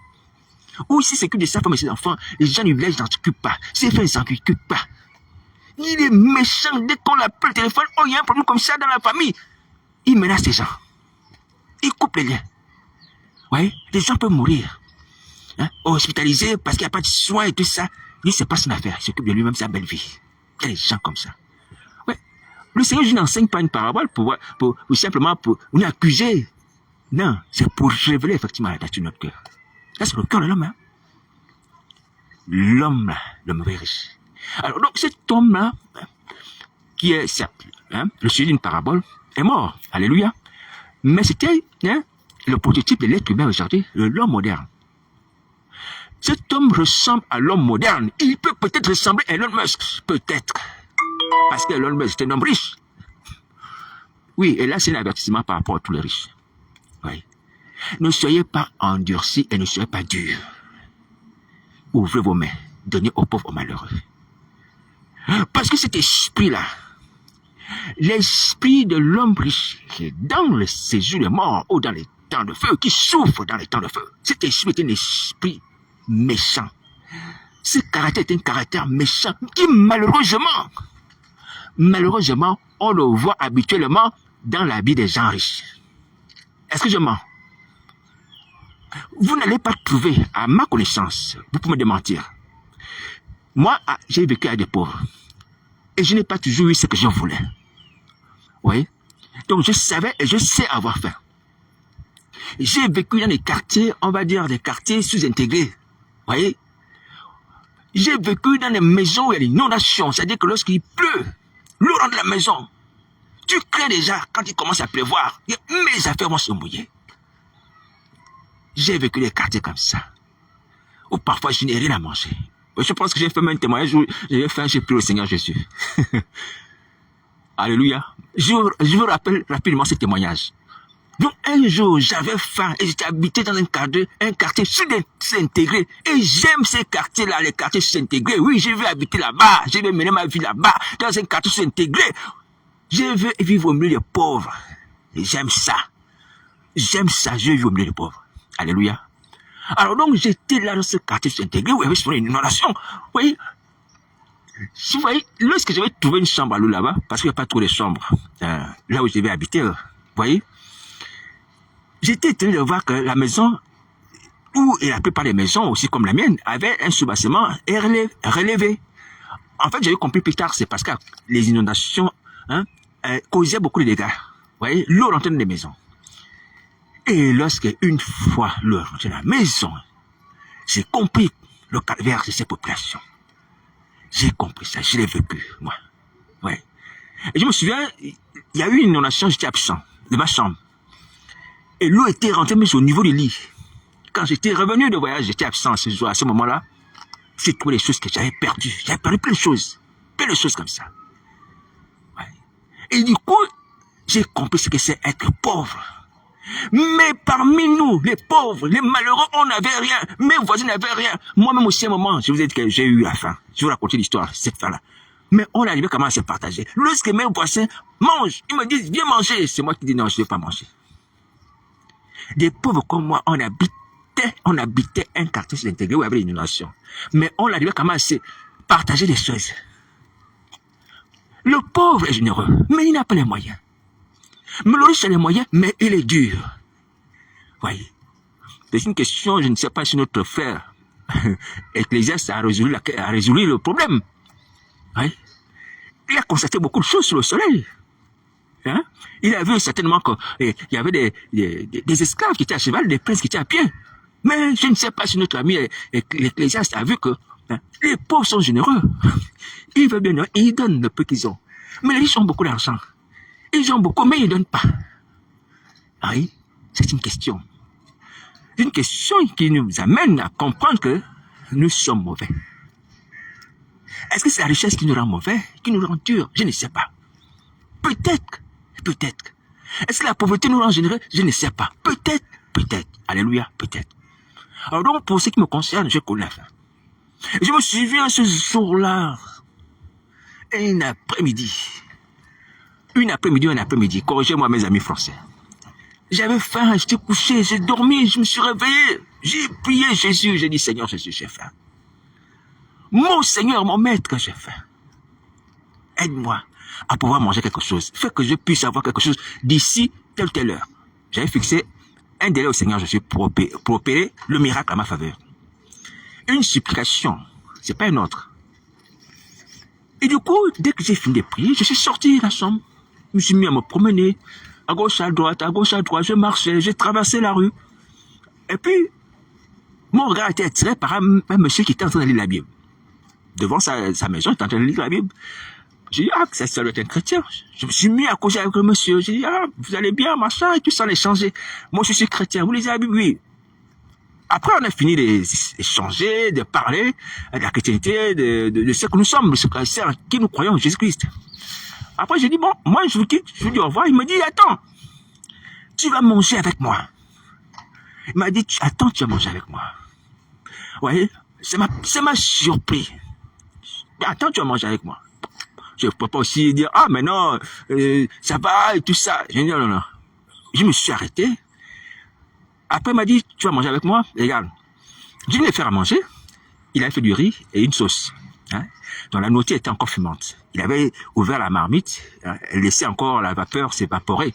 Ou s'il s'occupe de sa femme et ses enfants, les gens du village n'en s'occupent pas. Ses frères ne s'en occupent pas. Il est méchant. Dès qu'on appelle le téléphone, oh, il y a un problème comme ça dans la famille. Il menace les gens. Il coupe les liens. Oui, les gens peuvent mourir. Hein? Hospitalisés parce qu'il n'y a pas de soins et tout ça. Lui, c'est pas son affaire. Il s'occupe de lui-même, sa belle vie. Il y a des gens comme ça. Ouais. Le Seigneur, je n'enseigne pas une parabole pour simplement pour nous accuser. Non, c'est pour révéler effectivement la nature de notre cœur. Là, c'est le cœur de l'homme. Hein? L'homme, le mauvais riche. Alors, donc, cet homme-là, qui est, certes, le sujet d'une parabole, est mort. Alléluia. Mais c'était le prototype de l'être humain aujourd'hui, l'homme moderne. Cet homme ressemble à l'homme moderne. Il peut peut-être ressembler à Elon Musk. Peut-être. Parce que Elon Musk est un homme riche. Oui, et là, c'est un avertissement par rapport à tous les riches. Oui. Ne soyez pas endurcis et ne soyez pas durs. Ouvrez vos mains. Donnez aux pauvres, aux malheureux. Parce que cet esprit-là, l'esprit de l'homme riche, qui est dans le séjour des morts ou dans les temps de feu, qui souffre dans les temps de feu, cet esprit est un esprit méchant. Ce caractère est un caractère méchant qui malheureusement, on le voit habituellement dans la vie des gens riches. Est-ce que je mens? Vous n'allez pas trouver, à ma connaissance, vous pouvez me démentir. Moi, j'ai vécu avec des pauvres. Et je n'ai pas toujours eu ce que je voulais. Oui. Donc, je savais et je sais avoir faim. J'ai vécu dans des quartiers, on va dire des quartiers sous-intégrés. Vous voyez? J'ai vécu dans des maisons où il y a des inondations. C'est-à-dire que lorsqu'il pleut, l'eau rentre de la maison. Tu crains déjà quand il commence à pleuvoir. Mes affaires vont se mouiller. J'ai vécu des quartiers comme ça. Où parfois je n'ai rien à manger. Je pense que j'ai fait même un témoignage où j'ai fait un j'ai pris le Seigneur Jésus. Alléluia. Je vous rappelle rapidement ce témoignage. Donc un jour, j'avais faim et j'étais habité dans un quartier sous-intégré. Et j'aime ces quartiers-là, les quartiers sous-intégrés. Oui, je veux habiter là-bas. Je veux mener ma vie là-bas, dans un quartier sous-intégré. Je veux vivre au milieu des pauvres. Et j'aime ça. J'aime ça, je veux vivre au milieu des pauvres. Alléluia. Alors donc, j'étais là dans ce quartier sous-intégré où il y avait souvent une inondation. Vous voyez, lorsque j'avais trouvé une chambre à l'eau là-bas, parce qu'il n'y a pas trop de chambres, là où je devais habiter, vous voyez, j'étais étonné de voir que la maison, et la plupart des maisons, aussi comme la mienne, avaient un soubassement relevé. En fait, j'ai compris plus tard, c'est parce que les inondations causaient beaucoup de dégâts. Vous voyez, l'eau rentrait dans les maisons. Et lorsque une fois l'eau rentrait dans la maison, j'ai compris le calvaire de ces populations. J'ai compris ça, je l'ai vécu, moi. Ouais. Et je me souviens, il y a eu une inondation, j'étais absent de ma chambre. Et l'eau était rentrée même au niveau du lit. Quand j'étais revenu de voyage, j'étais absent ce jour, à ce moment-là. J'ai trouvé des choses que j'avais perdues. J'avais perdu plein de choses. Plein de choses comme ça. Ouais. Et du coup, j'ai compris ce que c'est être pauvre. Mais parmi nous, les pauvres, les malheureux, on n'avait rien. Mes voisins n'avaient rien. Moi-même aussi, à un moment, je vous ai dit que j'ai eu la faim. Je vais vous raconter l'histoire, cette fin-là. Mais on arrivait comment à se partager. Lorsque mes voisins mangent, ils me disent, viens manger. C'est moi qui dis, non, je ne veux pas manger. Des pauvres comme moi, on habitait un quartier sur l'intégré où il y avait l'inondation. Mais on arrivait comment à se partager les choses. Le pauvre est généreux, mais il n'a pas les moyens. Mais le riche a les moyens, mais il est dur. Voyez. C'est une question, je ne sais pas si notre frère Ecclésiaste a résolu le problème. Oui. Il a constaté beaucoup de choses sur le soleil. Hein? Il a vu certainement qu'il y avait des esclaves qui étaient à cheval, des princes qui étaient à pied. Mais je ne sais pas si notre ami l'Ecclésiaste a vu que les pauvres sont généreux. Ils veulent bien, ils donnent le peu qu'ils ont. Mais les riches ont beaucoup d'argent. Ils ont beaucoup, mais ils ne donnent pas. Oui, c'est une question. Une question qui nous amène à comprendre que nous sommes mauvais. Est-ce que c'est la richesse qui nous rend mauvais, qui nous rend durs? Je ne sais pas. Peut-être. Est-ce que la pauvreté nous rend généreux? Je ne sais pas. Peut-être. Alléluia, peut-être. Alors donc, pour ce qui me concerne, je connais la fin. Je me souviens ce jour-là, un après-midi, corrigez-moi mes amis français. J'avais faim, j'étais couché, j'ai dormi, je me suis réveillé. J'ai prié Jésus, j'ai dit Seigneur Jésus, j'ai faim. Mon Seigneur, mon Maître, j'ai faim. Aide-moi à pouvoir manger quelque chose. Fais que je puisse avoir quelque chose d'ici telle heure. J'avais fixé un délai au Seigneur Jésus pour opérer le miracle à ma faveur. Une supplication, c'est pas une autre. Et du coup, dès que j'ai fini de prier, je suis sorti de la chambre. Je me suis mis à me promener, à gauche, à droite, je marchais, j'ai traversé la rue. Et puis, mon regard était attiré par un monsieur qui était en train de lire la Bible. Devant sa maison, il était en train de lire la Bible. J'ai dit, ça doit être un chrétien. Je me suis mis à causer avec le monsieur. J'ai dit, vous allez bien, machin, et tout ça, l'échanger. Moi, je suis chrétien, vous lisez la Bible? Oui. Après, on a fini d'échanger, de parler de la chrétienté, de ce que nous sommes, de ce qui nous croyons en Jésus-Christ. Après, j'ai dit, bon, moi, je vous quitte, je vous dis au revoir. Il me dit, attends, tu vas manger avec moi. Il m'a dit, attends, tu vas manger avec moi. Vous voyez, ça m'a surpris. Attends, tu vas manger avec moi. Je ne peux pas aussi dire, mais non, ça va et tout ça. J'ai dit, non. Je me suis arrêté. Après, il m'a dit, tu vas manger avec moi? Regarde, je vais lui faire à manger. Il avait fait du riz et une sauce. Hein, dont la nourriture était encore fumante. Il avait ouvert la marmite, laissé encore la vapeur s'évaporer. Vous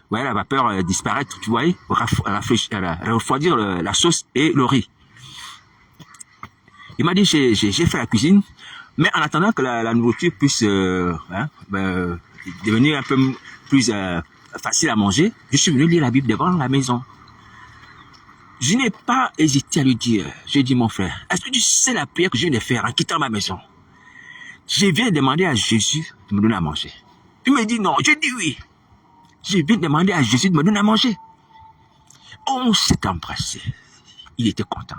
voyez, la vapeur disparaître, tu vois, refroidir la sauce et le riz. Il m'a dit, j'ai fait la cuisine, mais en attendant que la nourriture puisse devenir un peu plus facile à manger, je suis venu lire la Bible devant la maison. Je n'ai pas hésité à lui dire, j'ai dit, mon frère, est-ce que tu sais la prière que je viens de faire en quittant ma maison? Je viens demander à Jésus de me donner à manger. Il me dit non, je dis oui. Je viens demander à Jésus de me donner à manger. On s'est embrassé. Il était content.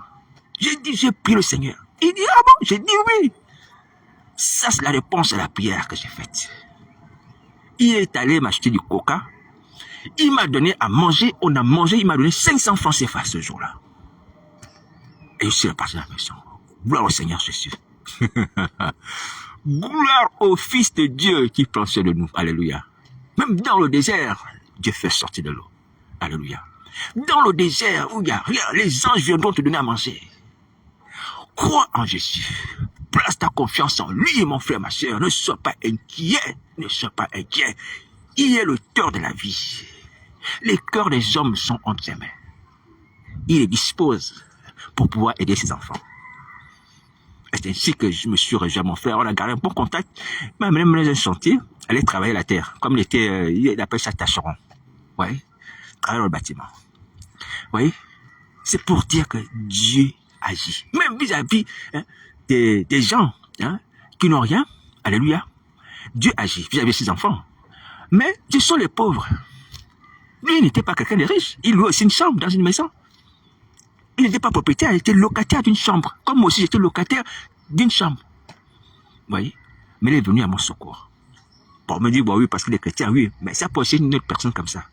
J'ai dit, j'ai prié le Seigneur. Il dit, ah bon? J'ai dit oui. Ça, c'est la réponse à la prière que j'ai faite. Il est allé m'acheter du coca. Il m'a donné à manger, on a mangé, il m'a donné 500 francs CFA ce jour-là. Et je suis reparti à la maison. Gloire au Seigneur Jésus. Gloire au Fils de Dieu qui prend soin de nous. Alléluia. Même dans le désert, Dieu fait sortir de l'eau. Alléluia. Dans le désert où il n'y a rien, les anges viendront te donner à manger. Crois en Jésus. Place ta confiance en lui, mon frère, ma soeur. Ne sois pas inquiet. Ne sois pas inquiet. Il est l'auteur de la vie. Les cœurs des hommes sont entre ses mains. Il les dispose pour pouvoir aider ses enfants. C'est ainsi que je me suis rejoint à mon frère. On a gardé un bon contact. Il m'a même dans un chantier, aller travailler la terre. Comme il appelle ça tâcheron. Oui. Travailler dans le bâtiment. Oui. C'est pour dire que Dieu agit. Même vis-à-vis des gens qui n'ont rien. Alléluia. Dieu agit vis-à-vis de ses enfants. Mais ce sont les pauvres. Lui, il n'était pas quelqu'un de riche. Il louait aussi une chambre dans une maison. Il n'était pas propriétaire, il était locataire d'une chambre. Comme moi aussi, j'étais locataire d'une chambre. Vous voyez? Mais il est venu à mon secours. Bon, on me dit, bon, oui, parce qu'il est chrétien, oui, mais ça peut aussi une autre personne comme ça.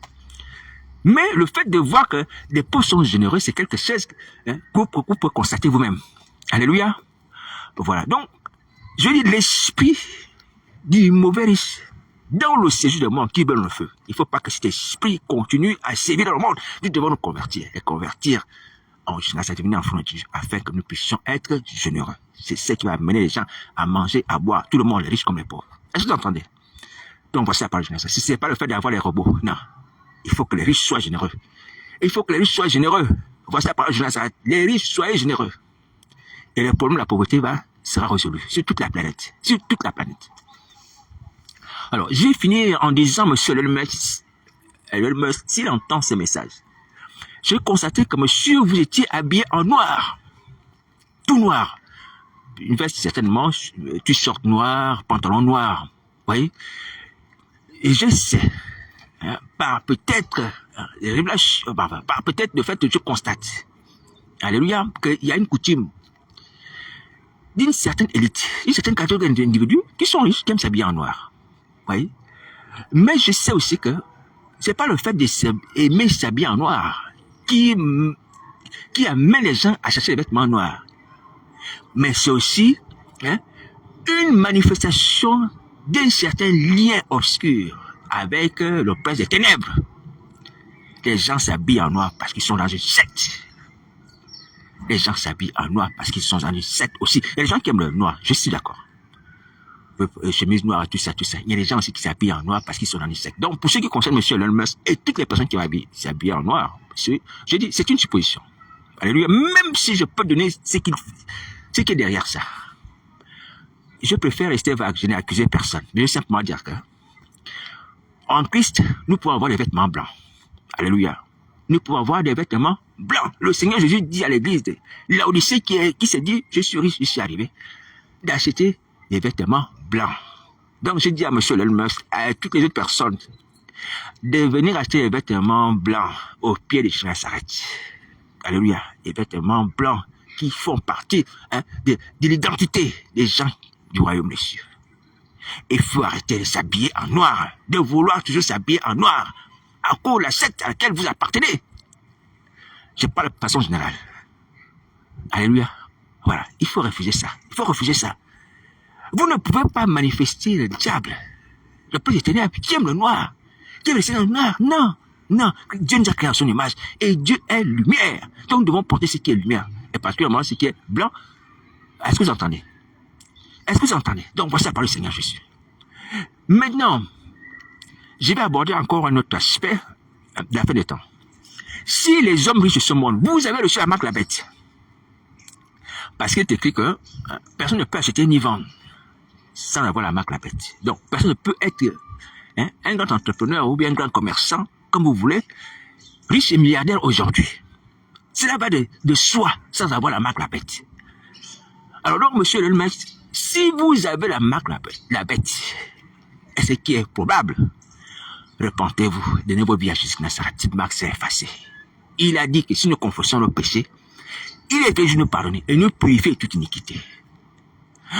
Mais le fait de voir que les pauvres sont généreux, c'est quelque chose que vous pouvez constater vous-même. Alléluia. Voilà. Donc, je dis l'esprit du mauvais riche dans le séjour du monde qui brûle le feu. Il ne faut pas que cet esprit continue à sévir dans le monde. Nous devons nous convertir et convertir en général, à devenir enfant de Dieu afin que nous puissions être généreux. C'est ce qui va amener les gens à manger, à boire. Tout le monde, les riches comme les pauvres. Est-ce que vous entendez? Donc, voici la parole de Genèse. Si ce n'est pas le fait d'avoir les robots, non. Il faut que les riches soient généreux. Il faut que les riches soient généreux. Voici la parole de Genèse. Les riches, soyez généreux. Et le problème de la pauvreté sera résolu sur toute la planète. Sur toute la planète. Alors, je vais finir en disant, monsieur Elmers, s'il entend ce message, j'ai constaté que monsieur, vous étiez habillé en noir. Tout noir. Une veste certainement, t-shirt noir, pantalon noir. Vous voyez? Et je sais, par peut-être le fait que je constate, alléluia, qu'il y a une coutume d'une certaine élite, une certaine catégorie d'individus qui sont riches, qui aiment s'habiller en noir. Vous voyez? Mais je sais aussi que c'est pas le fait d'aimer s'habiller en noir qui amène les gens à chercher les vêtements noirs. Mais c'est aussi une manifestation d'un certain lien obscur avec le prince des ténèbres. Les gens s'habillent en noir parce qu'ils sont dans une secte. Les gens s'habillent en noir parce qu'ils sont dans une secte aussi. Il y a des gens qui aiment le noir, je suis d'accord. Chemise noire, tout ça, tout ça. Il y a des gens aussi qui s'habillent en noir parce qu'ils sont dans une secte. Donc, pour ce qui concerne M. Elon Musk et toutes les personnes qui s'habillent en noir, je dis, c'est une supposition. Alléluia. Même si je peux donner ce qui est derrière ça. Je préfère rester vague, je n'ai accusé personne. Mais je vais simplement dire que, en Christ, nous pouvons avoir des vêtements blancs. Alléluia. Nous pouvons avoir des vêtements blancs. Le Seigneur Jésus dit à l'église de Laodicée qui s'est dit, je suis riche, je suis arrivé, d'acheter des vêtements blancs. Donc, je dis à M. Elon Musk, à toutes les autres personnes, de venir acheter des vêtements blancs au pied de Nazareth. Alléluia. Des vêtements blancs qui font partie de l'identité des gens du royaume des cieux. Il faut arrêter de s'habiller en noir, de vouloir toujours s'habiller en noir, à cause de la secte à laquelle vous appartenez. Je parle de façon générale. Alléluia. Voilà, il faut refuser ça. Il faut refuser ça. Vous ne pouvez pas manifester le diable, le prince des ténèbres, qui aime le noir, qui aime le noir. Non, non. Dieu nous a créé à son image et Dieu est lumière. Donc nous devons porter ce qui est lumière, et particulièrement ce qui est blanc. Est-ce que vous entendez? Est-ce que vous entendez? Donc voici la parole du Seigneur Jésus. Maintenant, je vais aborder encore un autre aspect de la fin des temps. Si les hommes riches de ce monde, vous avez reçu la marque la bête, parce qu'il est écrit que personne ne peut acheter ni vendre sans avoir la marque la bête. Donc, personne ne peut être un grand entrepreneur ou bien un grand commerçant, comme vous voulez, riche et milliardaire aujourd'hui. Cela va de soi sans avoir la marque la bête. Alors donc, monsieur le maître, si vous avez la marque la bête, et ce qui est probable, repentez-vous, donnez vos vies à Jésus Nazareth, cette marque s'est effacée. Il a dit que si nous confessons nos péchés, il est venu nous pardonner et nous purifier de toute iniquité.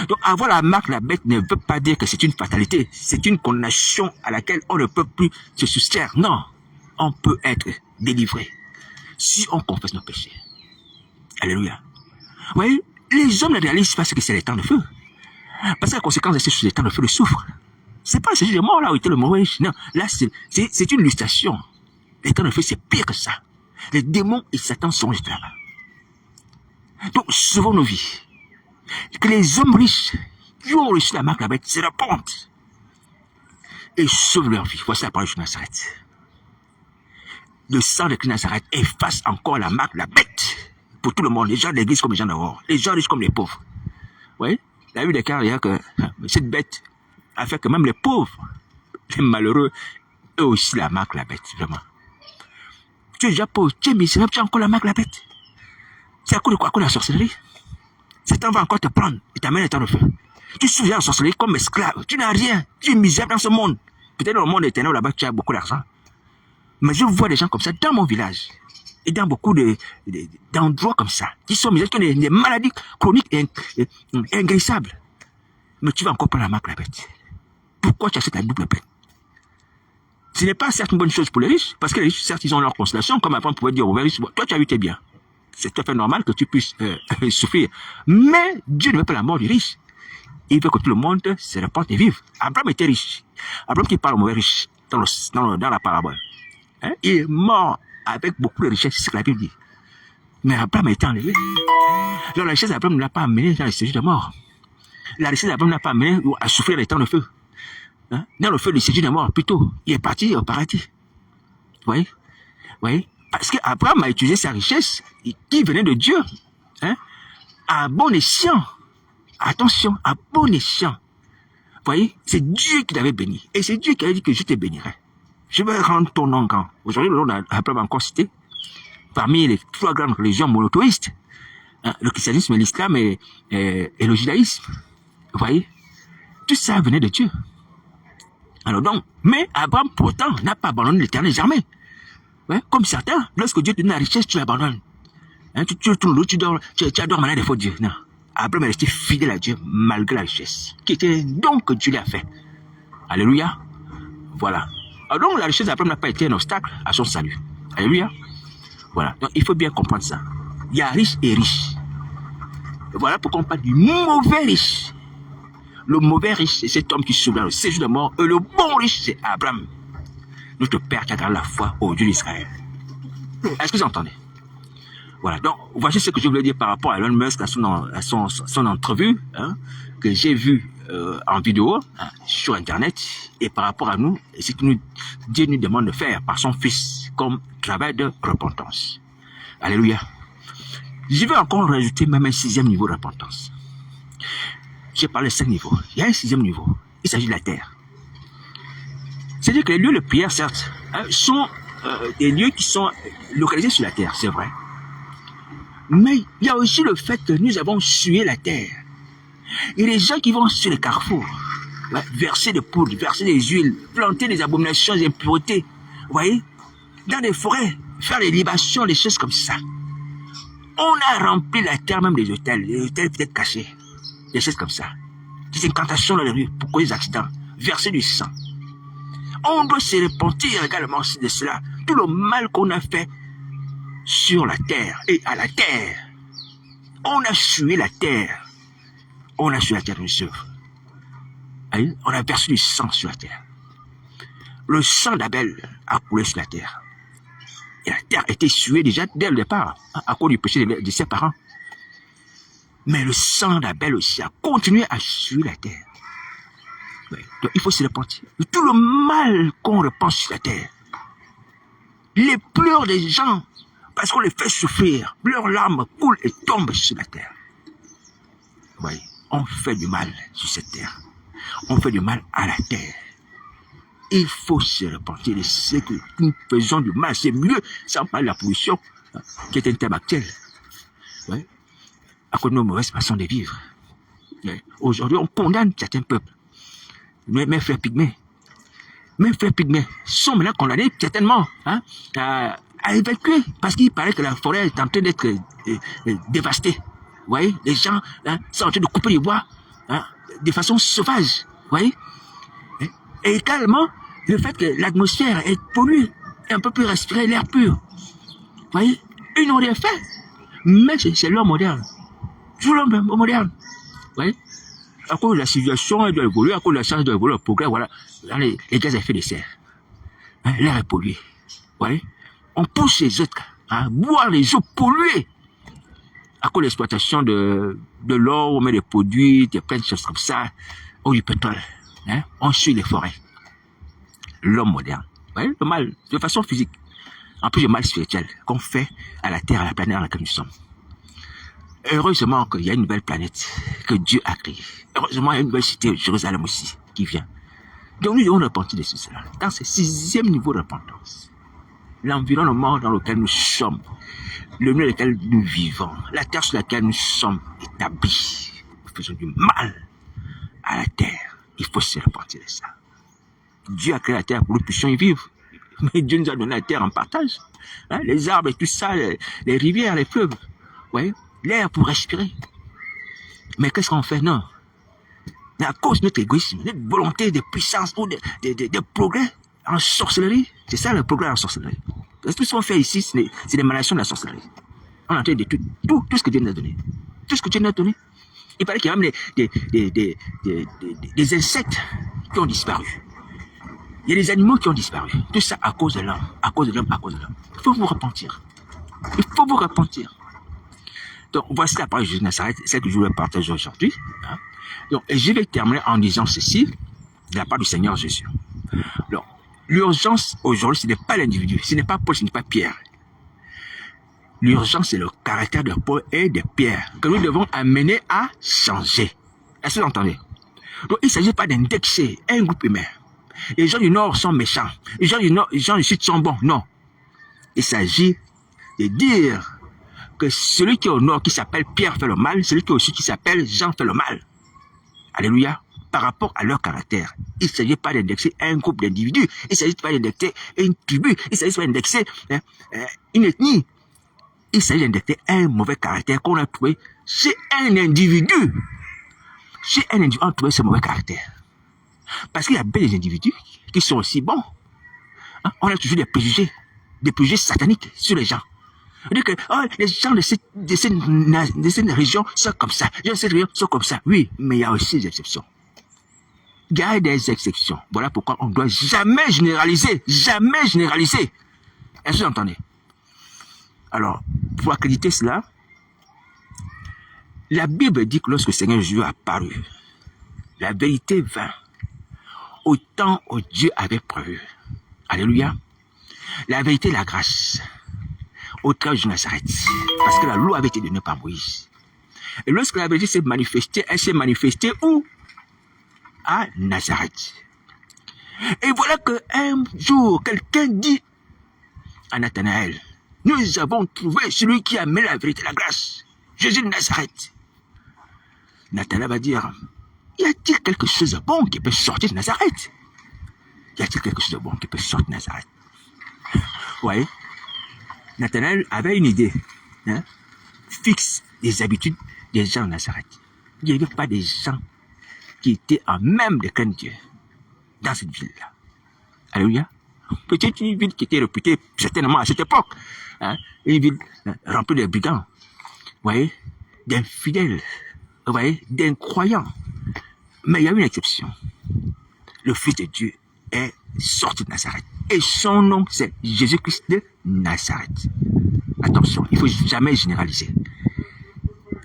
Donc avoir la marque la bête ne veut pas dire que c'est une fatalité, c'est une condamnation à laquelle on ne peut plus se soustraire. Non, on peut être délivré si on confesse nos péchés. Alléluia. Vous voyez, les hommes ne réalisent pas ce que c'est les temps de feu. Parce que la conséquence de ces temps de feu, le souffre. C'est pas le sujet de mort là où était le mauvais riche. Non, là c'est une illustration. Les temps de feu, c'est pire que ça. Les démons et Satan sont les là. Donc, sauvons nos vies. Que les hommes riches qui ont reçu la marque la bête se repentent et sauvent leur vie. Voici la parole de Nazareth. Le sang de Nazareth efface encore la marque la bête pour tout le monde, les gens de l'église comme les gens dehors, les gens riches comme les pauvres. Vous voyez, la Bible déclare d'ailleurs que cette bête a fait que même les pauvres, les malheureux, eux aussi la marque la bête, vraiment. Tu es déjà pauvre, tu es misérable, tu as encore la marque la bête. C'est à cause de quoi? À cause de la sorcellerie. Satan va encore te prendre et t'amener dans le feu. Tu souviens en sorcellerie comme esclave. Tu n'as rien. Tu es misérable dans ce monde. Peut-être dans le monde éternel là-bas, tu as beaucoup d'argent. Mais je vois des gens comme ça dans mon village. Et dans beaucoup d'endroits comme ça. Qui sont misérables, qui ont des maladies chroniques et inguérissables. Mais tu vas encore prendre la marque la bête. pourquoi tu achètes la double peine? Ce n'est pas certes une bonne chose pour les riches, parce que les riches, certes, ils ont leur consolation, comme avant on pouvait dire aux riches, toi tu as eu tes biens. C'est tout à fait normal que tu puisses souffrir. Mais Dieu ne veut pas la mort du riche. Il veut que tout le monde se répande et vive. Abraham était riche. Abraham qui parle au mauvais riche dans la parabole. Hein? Il est mort avec beaucoup de richesses, c'est ce que la Bible dit. Mais Abraham a été enlevé. Alors la richesse d'Abraham ne l'a pas amené dans les séjours de mort. La richesse d'Abraham ne l'a pas amené à souffrir les temps de feu. Hein? Dans le feu des séjours de mort, plutôt. Il est parti au paradis. Vous voyez? Vous voyez? Parce qu'Abraham a utilisé sa richesse qui venait de Dieu. Hein? À bon escient. Attention, à bon escient. Vous voyez? C'est Dieu qui l'avait béni. Et c'est Dieu qui a dit que je te bénirai. Je vais rendre ton nom grand. Aujourd'hui, le nom d'Abraham encore cité. Parmi les 3 grandes religions monothéistes. Hein? Le christianisme, l'islam et le judaïsme. Vous voyez? Tout ça venait de Dieu. Alors donc, mais Abraham pourtant n'a pas abandonné l'Éternel jamais. Ouais, comme certains, lorsque Dieu te donne la richesse, tu l'abandonnes. Hein, tu tournes l'autre, tu adores maintenant des faux dieux. Non. Abraham est resté fidèle à Dieu malgré la richesse, qui était donc que Dieu lui a fait. Alléluia. Voilà. Alors donc la richesse d'Abraham n'a pas été un obstacle à son salut. Alléluia. Voilà. Donc il faut bien comprendre ça. Il y a riche et riche. Et voilà pourquoi on parle du mauvais riche. Le mauvais riche, c'est cet homme qui souffre dans le séjour de mort. Et le bon riche, c'est Abraham. Notre Père qui a gardé la foi au Dieu d'Israël. Est-ce que vous entendez? Voilà, donc voici ce que je voulais dire par rapport à Elon Musk, à son entrevue, hein, que j'ai vu en vidéo hein, sur Internet, et par rapport à nous, et ce que Dieu nous demande de faire par son Fils, comme travail de repentance. Alléluia. Je vais encore rajouter même un 6e niveau de repentance. J'ai parlé de 5 niveaux. Il y a un 6e niveau. Il s'agit de la terre. C'est-à-dire que les lieux de prière, certes, hein, sont des lieux qui sont localisés sur la terre, c'est vrai. Mais il y a aussi le fait que nous avons sué la terre. Il y a des gens qui vont sur les carrefours, ouais, verser des poudres, verser des huiles, planter des abominations, des impuretés, vous voyez, dans des forêts, faire des libations, des choses comme ça. On a rempli la terre, même des hôtels peut-être cachés, des choses comme ça. Des incantations dans les rues pour causer des accidents, verser du sang. On doit se repentir également de cela. Tout le mal qu'on a fait sur la terre et à la terre. On a sué la terre. On a sué la terre, mes œuvres. On a versé du sang sur la terre. Le sang d'Abel a coulé sur la terre. Et la terre était suée déjà dès le départ, à cause du péché de ses parents. Mais le sang d'Abel aussi a continué à suer la terre. Oui. Donc il faut se repentir. Tout le mal qu'on repense sur la terre, les pleurs des gens, parce qu'on les fait souffrir, leurs larmes coulent et tombent sur la terre. Oui, on fait du mal sur cette terre. On fait du mal à la terre. Il faut se repentir de ce que nous faisons du mal. C'est mieux, sans parler de la pollution, qui est un thème actuel. Oui. À cause de nos mauvaises façons de vivre. Oui. Aujourd'hui, on condamne certains peuples. Mes frères pygmées sont maintenant condamnés certainement hein, à évacuer parce qu'il paraît que la forêt est en train d'être dévastée. Vous voyez, les gens hein, sont en train de couper les bois hein, de façon sauvage. Vous voyez, et également le fait que l'atmosphère est polluée et on ne peut plus respirer l'air pur. Vous voyez, ils n'ont rien fait, mais c'est l'homme moderne. Toujours l'homme moderne. Vous voyez. À cause de la civilisation, elle doit évoluer, à cause de la science, elle doit évoluer, le progrès, voilà. Là, les gaz à effet de serre. Hein, l'air est pollué. Vous voyez? On pousse les autres à boire les eaux polluées. À cause de l'exploitation de l'or, on met des produits, plein de choses comme ça, ou du pétrole. Hein? On suit les forêts. L'homme moderne. Vous voyez? Le mal, de façon physique. En plus, le mal spirituel qu'on fait à la terre, à la planète dans laquelle nous sommes. Heureusement qu'il y a une nouvelle planète que Dieu a créée. Heureusement, il y a une nouvelle cité, Jérusalem aussi, qui vient. Donc nous devons repentir de cela. Dans ce 6e niveau de repentance, l'environnement dans lequel nous sommes, le milieu dans lequel nous vivons, la terre sur laquelle nous sommes établis, nous faisons du mal à la terre. Il faut se repentir de ça. Dieu a créé la terre pour que nous puissions y vivre. Mais Dieu nous a donné la terre en partage. Hein, les arbres et tout ça, les rivières, les fleuves. Vous voyez? L'air pour respirer. Mais qu'est-ce qu'on fait? Non. Mais à cause de notre égoïsme, notre volonté de puissance ou de progrès en sorcellerie, c'est ça le progrès en sorcellerie. Parce que tout ce qu'on fait ici, c'est l'émanation de la sorcellerie. On est en train de détruire tout ce que Dieu nous a donné. Tout ce que Dieu nous a donné. Il paraît qu'il y a même des insectes qui ont disparu. Il y a des animaux qui ont disparu. Tout ça à cause de l'homme, à cause de l'homme, à cause de l'homme. Il faut vous repentir. Il faut vous repentir. Donc, voici la parole de Jésus de Nazareth, celle que je voulais partager aujourd'hui. Hein. Donc, et je vais terminer en disant ceci, de la part du Seigneur Jésus. Donc, l'urgence aujourd'hui, ce n'est pas l'individu, ce n'est pas Paul, ce n'est pas Pierre. L'urgence, c'est le caractère de Paul et de Pierre que nous devons amener à changer. Est-ce que vous entendez? Donc, il ne s'agit pas d'indexer un groupe humain. Les gens du Nord sont méchants. Les gens du Sud sont bons. Non. Il s'agit de dire que celui qui est au Nord, qui s'appelle Pierre, fait le mal. Celui qui est au Sud, qui s'appelle Jean, fait le mal. Alléluia. Par rapport à leur caractère. Il ne s'agit pas d'indexer un groupe d'individus. Il ne s'agit pas d'indexer une tribu. Il ne s'agit pas d'indexer une ethnie. Il s'agit d'indexer un mauvais caractère qu'on a trouvé chez un individu. Chez un individu, on a trouvé ce mauvais caractère. Parce qu'il y a bien des individus qui sont aussi bons. Hein? On a toujours des préjugés sataniques sur les gens. On dit que les gens de cette région sont comme ça. Les gens de cette région sont comme ça. Oui, mais il y a aussi des exceptions. Il y a des exceptions. Voilà pourquoi on ne doit jamais généraliser. Jamais généraliser. Est-ce que vous entendez? Alors, pour accréditer cela, la Bible dit que lorsque le Seigneur Jésus a apparu, la vérité vint au temps où Dieu avait prévu. Alléluia. La vérité et la grâce au temps de Nazareth. Parce que la loi avait été donnée par Moïse. Et lorsque la vérité s'est manifestée, elle s'est manifestée où? À Nazareth. Et voilà qu'un jour, quelqu'un dit à Nathanaël, nous avons trouvé celui qui a mis la vérité et la grâce. Jésus de Nazareth. Nathanaël va dire, y a-t-il quelque chose de bon qui peut sortir de Nazareth? Y a-t-il quelque chose de bon qui peut sortir de Nazareth? Vous voyez, Nathanaël avait une idée fixe des habitudes des gens de Nazareth. Il n'y avait pas des gens qui étaient en même de craindre Dieu dans cette ville-là. Alléluia. Peut-être une ville qui était réputée certainement à cette époque. Une ville remplie de brigands. Vous voyez, d'infidèles. Vous voyez, d'incroyants. Mais il y a une exception. Le Fils de Dieu est sorti de Nazareth. Et son nom, c'est Jésus-Christ de Nazareth. Attention, il ne faut jamais généraliser.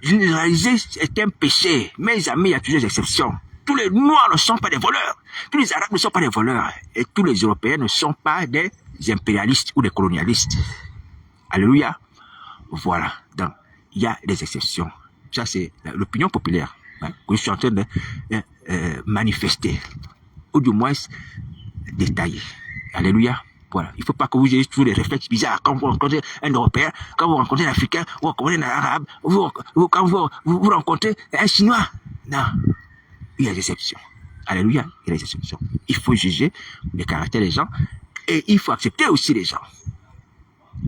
Généraliser est un péché. Mes amis, il y a toujours des exceptions. Tous les Noirs ne sont pas des voleurs. Tous les Arabes ne sont pas des voleurs. Et tous les Européens ne sont pas des impérialistes ou des colonialistes. Alléluia. Voilà. Donc, il y a des exceptions. Ça, c'est l'opinion populaire que je suis en train de manifester. Ou du moins, détailler. Alléluia. Voilà. Il ne faut pas que vous ayez tous les réflexes bizarres quand vous rencontrez un Européen, quand vous rencontrez un Africain, ou rencontrez un Arabe, quand vous rencontrez un Chinois. Non. Il y a des exceptions. Alléluia. Il y a des exceptions. Il faut juger les caractères des gens et il faut accepter aussi les gens.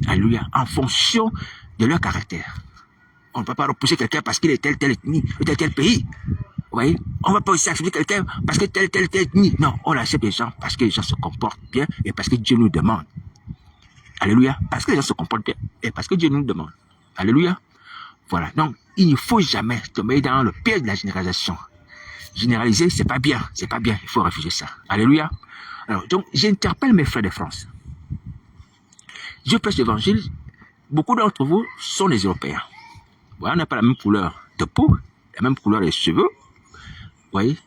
Alléluia. En fonction de leur caractère. On ne peut pas repousser quelqu'un parce qu'il est telle ethnie ou tel pays. Vous voyez, on ne va pas aussi accepter quelqu'un parce que telle ethnie. Non, on accepte les gens parce que les gens se comportent bien et parce que Dieu nous demande. Alléluia. Parce que les gens se comportent bien et parce que Dieu nous demande. Alléluia. Voilà. Donc, il ne faut jamais tomber dans le piège de la généralisation. Généraliser, c'est pas bien. C'est pas bien. Il faut refuser ça. Alléluia. Alors, donc, j'interpelle mes frères de France. Je prêche l'évangile. Beaucoup d'entre vous sont des Européens. Voilà, on n'a pas la même couleur de peau, la même couleur des cheveux. Vous voyez?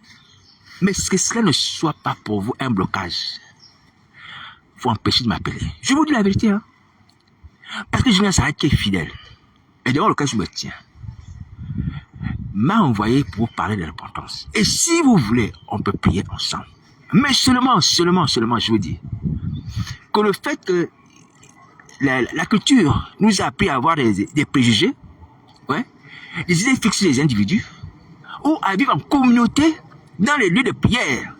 Mais que cela ne soit pas pour vous un blocage. Il faut empêcher de m'appeler. Je vous dis la vérité. Parce que Julien Sarret qui est fidèle. Et devant lequel je me tiens. M'a envoyé pour vous parler de repentance. Et si vous voulez, on peut prier ensemble. Mais seulement, je vous dis, que le fait que la culture nous a appris à avoir des préjugés, des idées fixées des individus, ou à vivre en communauté dans les lieux de prière,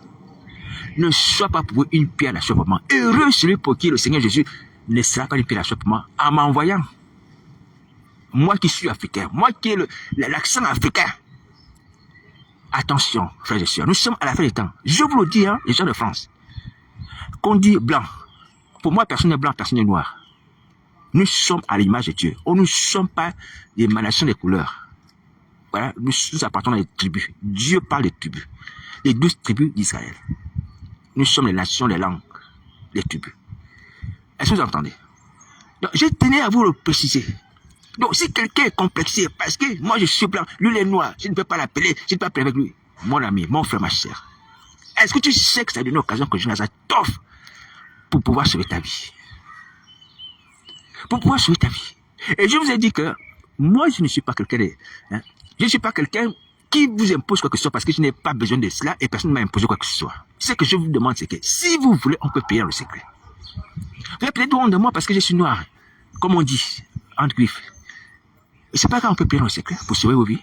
ne soit pas pour vous une pierre d'achoppement. Heureux celui pour qui le Seigneur Jésus ne sera pas une pierre d'achoppement en m'envoyant. Moi qui suis africain, moi qui ai l'accent africain, attention, frères et sœurs, nous sommes à la fin des temps. Je vous le dis, hein, les gens de France, qu'on dit blanc. Pour moi, personne n'est blanc, personne n'est noir. Nous sommes à l'image de Dieu. Nous ne sommes pas des émanations des couleurs. Voilà, nous appartenons à des tribus. Dieu parle des tribus. Les 12 tribus d'Israël. Nous sommes les nations, les langues, les tribus. Est-ce que vous entendez? Donc, je tenais à vous le préciser. Donc, si quelqu'un est complexé, parce que moi je suis blanc, lui il est noir, je ne peux pas l'appeler, je ne peux pas appeler avec lui. Mon ami, mon frère, ma chère, est-ce que tu sais que ça a donné l'occasion que Jonathan t'offre pour pouvoir sauver ta vie? Pour pouvoir sauver ta vie. Et je vous ai dit que moi je ne suis pas quelqu'un de... Hein, je ne suis pas quelqu'un qui vous impose quoi que ce soit parce que je n'ai pas besoin de cela et personne ne m'a imposé quoi que ce soit. Ce que je vous demande, c'est que si vous voulez, on peut payer le secret. Vous avez peut-être honte de moi parce que je suis noir, comme on dit, entre griffes. Et c'est pas qu'on peut payer le secret pour sauver vos vies.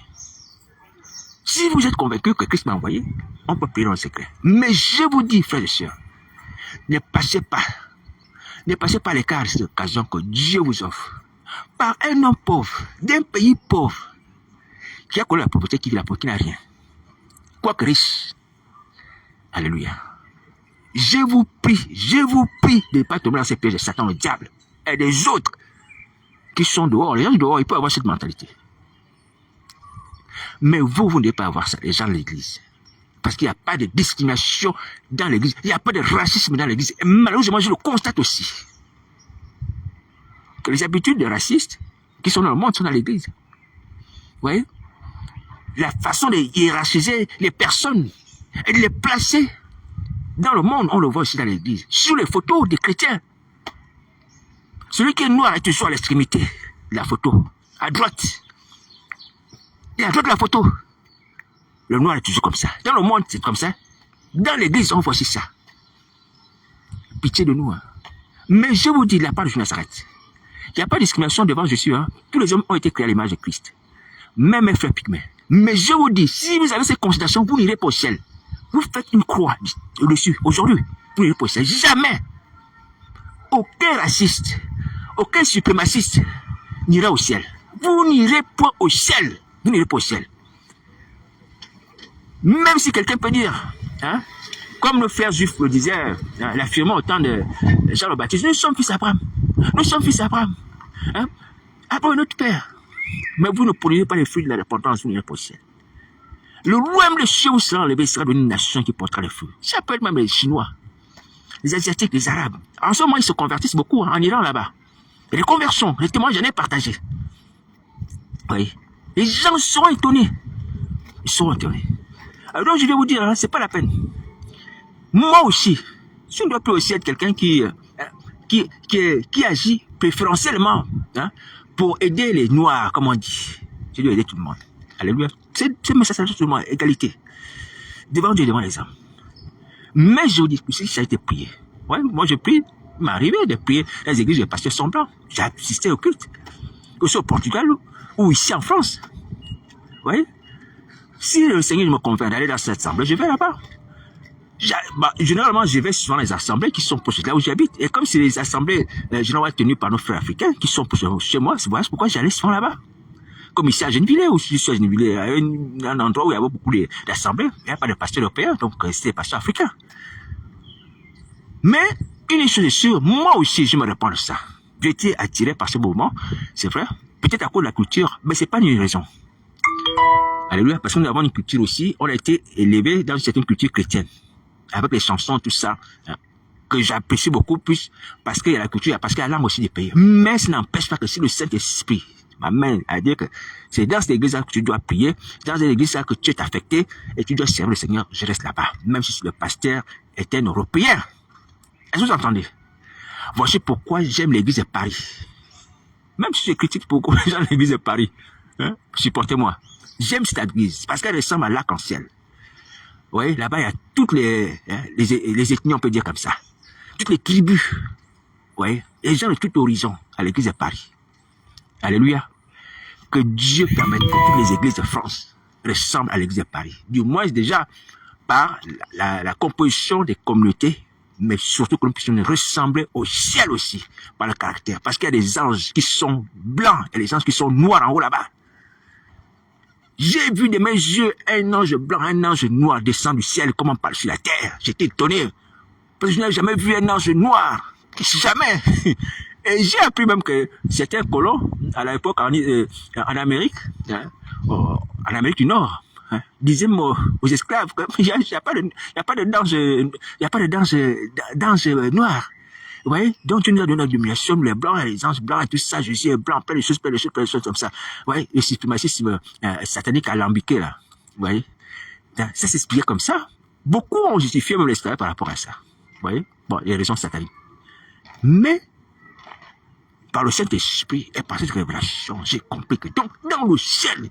Si vous êtes convaincu que Christ m'a envoyé, on peut payer le secret. Mais je vous dis, frères et sœurs, ne passez pas l'écart de cette occasion que Dieu vous offre. Par un homme pauvre, d'un pays pauvre, qui a connu la pauvreté, qui vit la pauvreté, qui n'a rien. Quoique riche. Alléluia. Je vous prie de ne pas tomber dans ces pièges de Satan, le diable, et des autres qui sont dehors. Les gens dehors, ils peuvent avoir cette mentalité. Mais vous ne devez pas avoir ça, les gens de l'église. Parce qu'il n'y a pas de discrimination dans l'église. Il n'y a pas de racisme dans l'église. Et malheureusement, je le constate aussi. Que les habitudes des racistes qui sont dans le monde sont dans l'église. Vous voyez? La façon de hiérarchiser les personnes et de les placer dans le monde, on le voit aussi dans l'église. Sur les photos des chrétiens. Celui qui est noir est toujours à l'extrémité de la photo. À droite. Et à droite de la photo. Le noir est toujours comme ça. Dans le monde, c'est comme ça. Dans l'église, on voit aussi ça. Pitié de nous. Hein. Mais je vous dis, la part de Nazareth, il n'y a pas de discrimination devant Jésus. Hein. Tous les hommes ont été créés à l'image de Christ. Même mes frères pygmées. Mais je vous dis, si vous avez ces considérations, vous n'irez pas au ciel. Vous faites une croix au-dessus. Aujourd'hui, vous n'irez pas au ciel. Jamais. Aucun raciste, aucun suprémaciste n'ira au ciel. Vous n'irez pas au ciel. Vous n'irez pas au ciel. Même si quelqu'un peut dire, hein, comme le frère juif le disait, l'affirmant au temps de Jean le Baptiste, nous sommes fils d'Abraham. Nous sommes fils d'Abraham. Hein, Abraham est notre père. Mais vous ne produisez pas les fruits de la repentance, vous n'irez pas au ciel. Le royaume de cieux sera enlevé, sera une nation qui portera les fruits. Ça peut être même les Chinois, les Asiatiques, les Arabes. En ce moment, ils se convertissent beaucoup en Iran là-bas. Et les conversions, les témoins, j'en ai partagé. Oui. Les gens seront étonnés. Ils seront étonnés. Alors donc, je vais vous dire, hein, c'est pas la peine. Moi aussi, je ne dois plus aussi être quelqu'un qui agit préférentiellement, hein, pour aider les Noirs, comme on dit. Je dois aider tout le monde. Alléluia. C'est un message à tout le monde, égalité. Devant Dieu, devant les hommes. Mais je vous dis, si ça a été prié. Ouais, moi je prie, il m'est arrivé de prier. Les églises, les pasteurs sont blancs. J'ai assisté au culte. Que ce soit au Portugal ou ici en France. Vous voyez? Si le Seigneur me convainc d'aller dans cette assemblée, je vais là-bas. Généralement, je vais souvent dans les assemblées qui sont proches de là où j'habite. Et comme c'est les assemblées généralement tenues par nos frères africains qui sont proches de chez moi, c'est pourquoi j'allais souvent là-bas. Comme ici à Gennevilliers, ou si je suis à Gennevilliers, un endroit où il y avait beaucoup d'assemblées, il n'y a pas de pasteurs européens, donc c'est des pasteurs africains. Mais, une chose est sûre, moi aussi, je me réponds de ça. J'ai été attiré par ce mouvement, c'est vrai, peut-être à cause de la culture, mais c'est pas une raison. Alléluia, parce que nous avons une culture aussi, on a été élevé dans une certaine culture chrétienne, avec les chansons, tout ça, hein, que j'apprécie beaucoup plus, parce qu'il y a la culture, parce qu'il y a la langue aussi des pays. Mais ça n'empêche pas que si le Saint-Esprit m'amène à dire que c'est dans cette église-là que tu dois prier, dans cette église-là que tu es affecté, et tu dois servir le Seigneur, je reste là-bas, même si le pasteur est un Européen. Est-ce que vous entendez? Voici pourquoi j'aime l'église de Paris. Même si je critique beaucoup les gens de l'église de Paris, hein, supportez-moi. J'aime cette église, parce qu'elle ressemble à l'arc-en-ciel. Oui, là-bas, il y a toutes les ethnies, on peut dire comme ça. Toutes les tribus. Oui, les gens de tout horizon à l'église de Paris. Alléluia. Que Dieu permette que toutes les églises de France ressemblent à l'église de Paris. Du moins, déjà, par la composition des communautés, mais surtout que nous puissions ressembler au ciel aussi, par le caractère. Parce qu'il y a des anges qui sont blancs et des anges qui sont noirs en haut là-bas. J'ai vu de mes yeux un ange blanc, un ange noir descendre du ciel, comme on parle sur la terre. J'étais étonné. Parce que je n'ai jamais vu un ange noir. Jamais. Et j'ai appris même que c'était un colon, à l'époque, en Amérique, hein, en Amérique du Nord, hein, disait aux esclaves qu'il n'y a pas de d'ange noir. Vous voyez? Donc, tu nous as donné la domination, les blancs, les anges blancs et tout ça, Jésus est blanc, plein de choses comme ça. Vous voyez? Le suprémacisme satanique alambiqué, là. Vous voyez? Ça s'expliquait comme ça. Beaucoup ont justifié même l'esclavage par rapport à ça. Vous voyez? Bon, il y a des raisons sataniques. Mais, par le Saint-Esprit et par cette révélation, j'ai compris que donc, dans le ciel,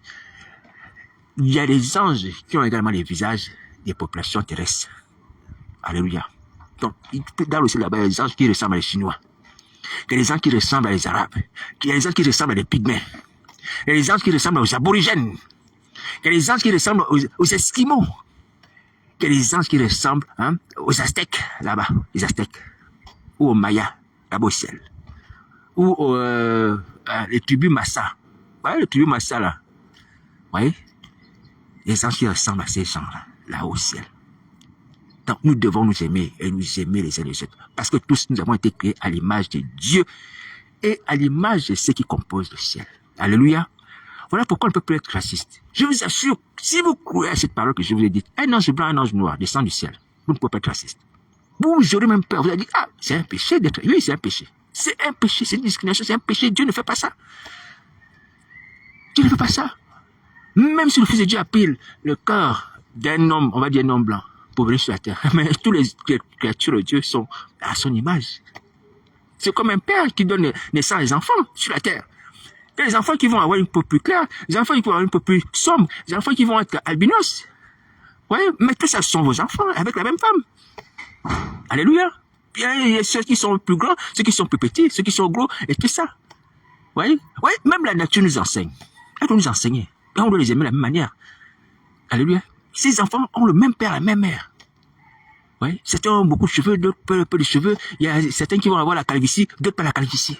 il y a des anges qui ont également les visages des populations terrestres. Alléluia. Donc, dans le ciel, là-bas, il y a des anges qui ressemblent à des Chinois. Il y a des anges qui ressemblent à des Arabes. Il y a des anges qui ressemblent à des Pygmées. Il y a des anges qui ressemblent aux Aborigènes. Il y a des anges qui ressemblent aux Esquimaux. Il y a des anges qui ressemblent aux Aztèques, là-bas, les Aztèques. Ou aux Mayas, là-bas au ciel. Ou les tribus Massa. Vous voyez les tribus Massa, là? Vous voyez? Les anges qui ressemblent à ces gens-là, là au ciel. Donc, nous devons nous aimer et nous aimer les uns les autres. Parce que tous, nous avons été créés à l'image de Dieu et à l'image de ceux qui composent le ciel. Alléluia. Voilà pourquoi on ne peut plus être raciste. Je vous assure, si vous croyez à cette parole que je vous ai dite, un ange blanc, un ange noir descend du ciel, vous ne pouvez pas être raciste. Vous aurez même peur. Vous allez dire, ah, c'est un péché d'être. Oui, c'est un péché. C'est un péché, c'est une discrimination, c'est un péché. Dieu ne fait pas ça. Dieu ne fait pas ça. Même si le Fils de Dieu a pris le corps d'un homme, on va dire un homme blanc, pour venir sur la terre. Mais toutes les créatures de Dieu sont à son image. C'est comme un père qui donne naissance à des enfants sur la terre. Il y a des enfants qui vont avoir une peau plus claire, des enfants qui vont avoir une peau plus sombre, des enfants qui vont être albinos. Oui, mais tout ça sont vos enfants avec la même femme. Alléluia. Il y a ceux qui sont plus grands, ceux qui sont plus petits, ceux qui sont gros, et tout ça. Oui, oui, même la nature nous enseigne. Elle doit nous enseigner. Et on doit les aimer de la même manière. Alléluia. Ces enfants ont le même père, la même mère. Oui, certains ont beaucoup de cheveux, d'autres peu de cheveux. Il y a certains qui vont avoir la calvitie, d'autres pas la calvitie.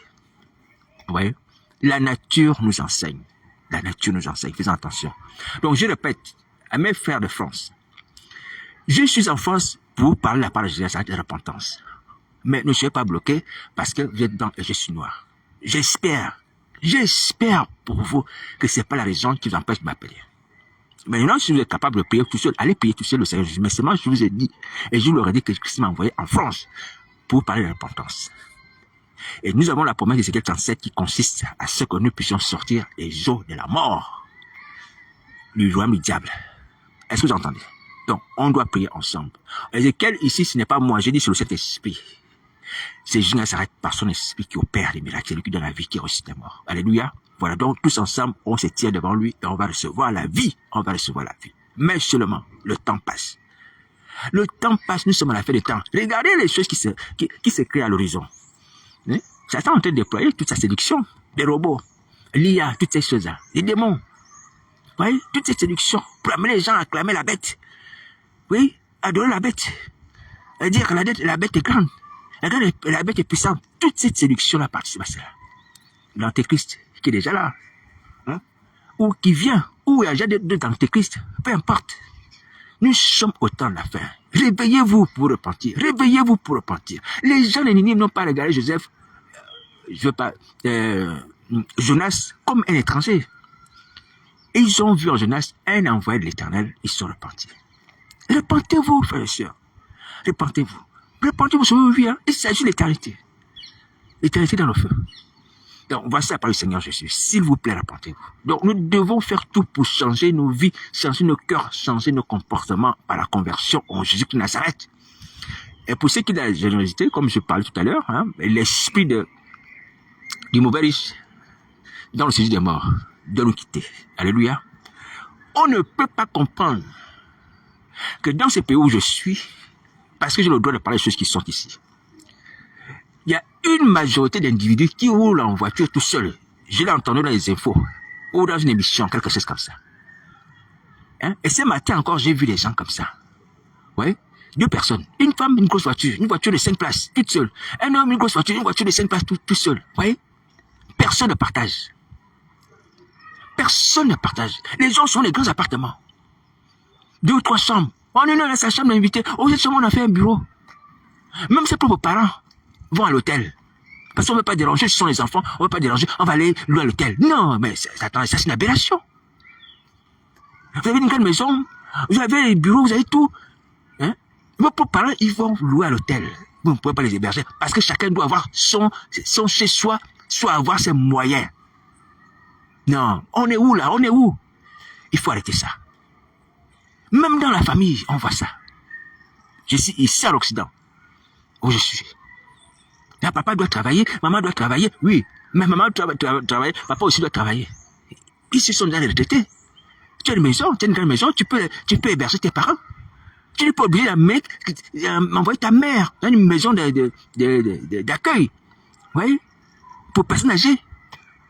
Oui, la nature nous enseigne. La nature nous enseigne. Faisons attention. Donc, je répète à mes frères de France, je suis en France pour vous parler de la part de Jésus de repentance. Mais ne soyez pas bloqués parce que vous êtes blanc et je suis noir. J'espère pour vous que ce n'est pas la raison qui vous empêche de m'appeler. Maintenant, si vous êtes capable de payer tout seul, allez payer tout seul le Seigneur Jésus. Mais seulement, je vous ai dit, et je vous l'aurais dit que Christ m'a envoyé en France pour parler de la repentance. Et nous avons la promesse d'Ézéchiel 37 qui consiste à ce que nous puissions sortir les eaux de la mort, du royaume du diable. Est-ce que vous entendez? Donc, on doit prier ensemble. Ézéchiel, ici, ce n'est pas moi, j'ai dit sur le Saint-Esprit. C'est Jésus Nazareth par son esprit qui opère les miracles, c'est lui qui donne la vie, qui ressuscite les morts. Alléluia. Voilà, donc tous ensemble, on se tient devant lui et on va recevoir la vie. On va recevoir la vie. Mais seulement, le temps passe. Le temps passe, nous sommes à la fin du temps. Regardez les choses qui se créent à l'horizon. Hein? Satan est en train de déployer toute sa séduction. Des robots, l'IA, toutes ces choses-là. Les démons. Vous voyez, toutes ces séductions pour amener les gens à acclamer la bête. Oui, adorer la bête. Et dire que la bête est grande. La bête est puissante. Toute cette séduction-là participe à cela. L'antéchrist qui est déjà là, hein? Ou qui vient, ou il y a déjà deux antéchrists, peu importe. Nous sommes au temps de la fin. Réveillez-vous pour repentir. Réveillez-vous pour repentir. Les gens de Ninive n'ont pas regardé Joseph, Jonas comme un étranger. Et ils ont vu en Jonas un envoyé de l'Éternel. Ils sont repentis. Repentez-vous, frères et sœurs. Repentez-vous. Repentez-vous sur vos vies. Hein? Il s'agit de l'éternité. L'éternité dans le feu. Donc, voici la parole du Seigneur Jésus. S'il vous plaît, repentez-vous. Donc, nous devons faire tout pour changer nos vies, changer nos cœurs, changer nos comportements par la conversion en Jésus de Nazareth. Et pour ceux qui ont la générosité, comme je parlais tout à l'heure, hein, l'esprit du mauvais riche dans le séjour des morts doit nous quitter. Alléluia. On ne peut pas comprendre que dans ce pays où je suis, parce que j'ai le droit de parler des choses qui sont ici, il y a une majorité d'individus qui roulent en voiture tout seuls. Je l'ai entendu dans les infos ou dans une émission, quelque chose comme ça. Hein? Et ce matin encore, j'ai vu des gens comme ça. Oui, 2 personnes. Une femme, une grosse voiture. Une voiture de 5 places, toute seule. Un homme, une grosse voiture, une voiture de 5 places, tout seul. Vous voyez? Personne ne partage. Personne ne partage. Les gens sont des grands appartements. 2 ou 3 chambres. On est dans sa chambre d'invité. Oh, cette chambre, on a fait un bureau. Même ses propres parents vont à l'hôtel. Parce qu'on ne veut pas déranger, ce sont les enfants, on ne veut pas déranger, on va aller louer à l'hôtel. Non, mais attendez, ça c'est une aberration. Vous avez une grande maison, vous avez les bureaux, vous avez tout. Hein? Vos propres parents, ils vont louer à l'hôtel. Vous ne pouvez pas les héberger parce que chacun doit avoir son chez soi, soit avoir ses moyens. Non, on est où là? On est où? Il faut arrêter ça. Même dans la famille, on voit ça. Je suis ici à l'Occident, où je suis. Là, papa doit travailler, maman doit travailler, oui. Mais maman doit travailler, papa aussi doit travailler. Ils se sont déjà retraités. Tu as une maison, tu as une grande maison, tu peux héberger tes parents. Tu n'es pas obligé d'envoyer ta mère dans une maison d'accueil. Oui, pour personnes âgées.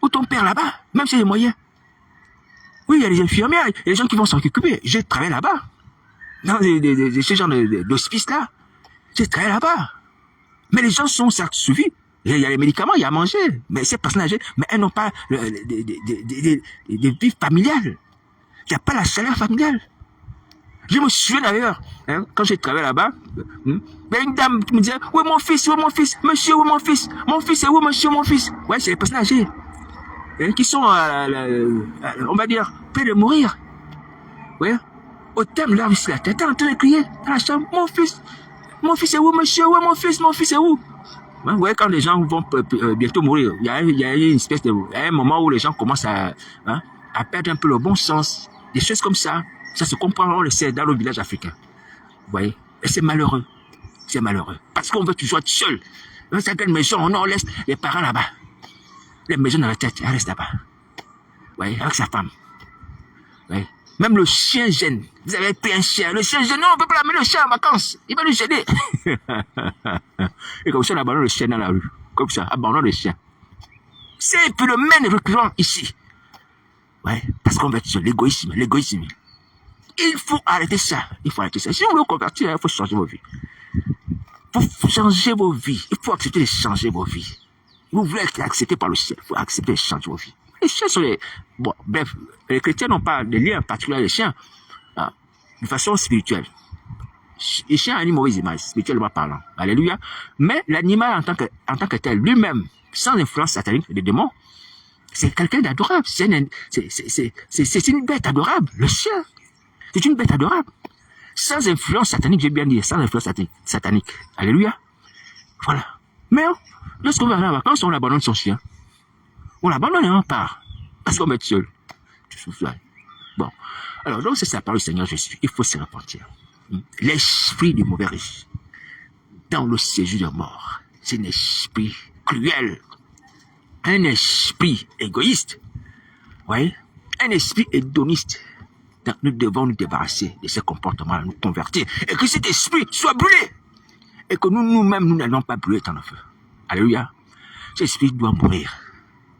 Ou ton père là-bas, même si il y a les moyens. Oui, il y a les infirmières, il y a les gens qui vont s'en occuper. Je travaille là-bas. Dans ce genre d'hospice-là. Je travaille là-bas. Mais les gens sont certes suivis. Il y a les médicaments, il y a à manger. Mais ces personnes âgées, mais elles n'ont pas de vie familiale. Il n'y a pas la chaleur familiale. Je me souviens d'ailleurs, hein, quand j'ai travaillé là-bas, il y a une dame qui me disait, où est mon fils, monsieur, où est mon fils? Mon fils est où, monsieur, mon fils? Ouais, c'est les personnes âgées. Hein, qui sont, on va dire, près de mourir. Ouais. Au terme de leur vie, la tête en train de crier dans la chambre, mon fils est où, monsieur, où est mon fils est où? Hein, ouais, quand les gens vont bientôt mourir, il y a une espèce de, un moment où les gens commencent à perdre un peu le bon sens. Des choses comme ça. Ça se comprend, on le sait, dans le village africain. Vous voyez? Et c'est malheureux. C'est malheureux. Parce qu'on veut toujours être seul. Dans certaines maisons, on laisse les parents là-bas. Les maisons dans la tête, elles restent là-bas. Vous voyez? Avec sa femme. Vous voyez? Même le chien gêne. Vous avez pris un chien. Le chien gêne. Non, on ne peut pas l'amener le chien en vacances. Il va nous gêner. Et comme ça, on abandonne le chien dans la rue. Comme ça, abandonne le chien. C'est un phénomène récurrent ici. Ouais, parce qu'on veut être seul. L'égoïsme. Il faut arrêter ça. Si vous voulez vous convertir, il faut changer vos vies. Il faut changer vos vies. Il faut accepter de changer vos vies. Vous voulez être accepté par le ciel. Il faut accepter de changer vos vies. Les chiens sont les... Bon, bref, les chrétiens n'ont pas de lien particulier avec les chiens. De façon spirituelle. Les chiens ont une mauvaise image, spirituellement parlant. Alléluia. Mais l'animal en tant que tel, lui-même, sans influence satanique des démons, c'est quelqu'un d'adorable. C'est une bête adorable. Le chien. C'est une bête adorable. Sans influence satanique, j'ai bien dit, sans influence satanique. Alléluia. Voilà. Mais lorsqu'on va aller en vacances, on abandonne son chien. On l'abandonne et on part. Parce qu'on va être seul. Bon. Alors, donc, c'est ça, par le Seigneur Jésus. Il faut se repentir. L'esprit du mauvais riche, dans le séjour de mort, c'est un esprit cruel. Un esprit égoïste. Oui. Un esprit hédoniste. Donc, nous devons nous débarrasser de ces comportements, nous convertir, et que cet esprit soit brûlé, et que nous-mêmes, nous n'allons pas brûler dans le feu. Alléluia. Cet esprit doit mourir.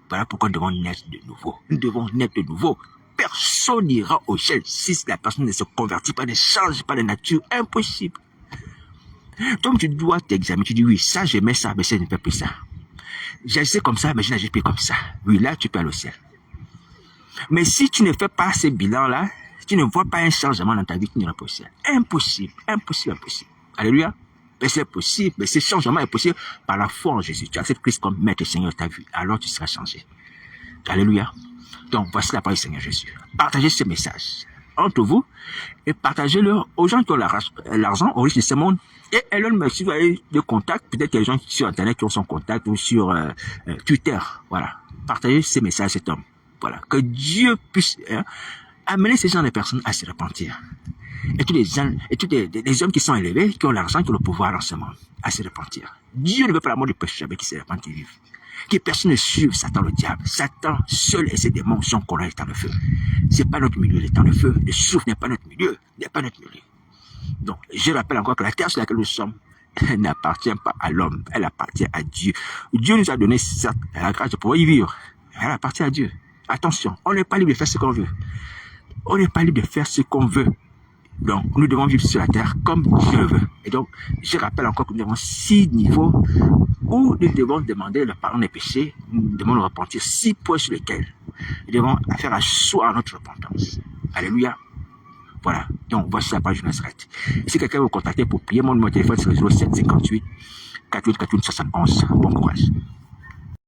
Voilà pourquoi nous devons naître de nouveau. Nous devons naître de nouveau. Personne n'ira au ciel si la personne ne se convertit pas, ne change pas de nature. Impossible. Donc, tu dois t'examiner. Tu dis, oui, ça, j'aimais ça, mais ça, je ne fais plus ça. J'agissais comme ça, mais je n'agis plus comme ça. Oui, là, tu peux aller au ciel. Mais si tu ne fais pas ces bilans-là, tu ne vois pas un changement dans ta vie, tu n'iras pas au ciel. Impossible. Alléluia. Mais c'est possible, mais ce changement est possible par la foi en Jésus. Tu acceptes Christ comme maître et Seigneur de ta vie, alors tu seras changé. Alléluia. Donc, voici la parole du Seigneur Jésus. Partagez ce message entre vous et partagez-le aux gens qui ont l'argent, aux riches de ce monde. Et Elon Musk, si vous avez des contacts, peut-être qu'il y a des gens sur Internet qui ont son contact ou sur Twitter. Voilà. Partagez ce message à cet homme. Voilà. Que Dieu puisse amener ces gens de personnes à se repentir. Et tous les gens, et tous les hommes qui sont élevés, qui ont l'argent, qui ont le pouvoir dans ce monde, à se repentir. Dieu ne veut pas la mort du péché, mais qui se repent, qui vivent. Que personne ne suive Satan le diable. Satan seul et ses démons sont condamnés dans le feu. C'est pas notre milieu, dans le feu. Le souffle n'est pas notre milieu, n'est pas notre milieu. Donc, je rappelle encore que la terre sur laquelle nous sommes, elle n'appartient pas à l'homme, elle appartient à Dieu. Dieu nous a donné la grâce de pouvoir y vivre. Elle appartient à Dieu. Attention, on n'est pas libre de faire ce qu'on veut. On n'est pas libre de faire ce qu'on veut. Donc, nous devons vivre sur la terre comme Dieu le veut. Et donc, je rappelle encore que nous avons 6 niveaux où nous devons demander le pardon des péchés, nous devons nous repentir 6 points sur lesquels Nous devons faire assaut à notre repentance. Alléluia. Voilà. Donc, voici la page de Nazareth. Si quelqu'un veut me contacter pour prier, mon numéro de téléphone, c'est le 07 58 48 71 71. Bon courage.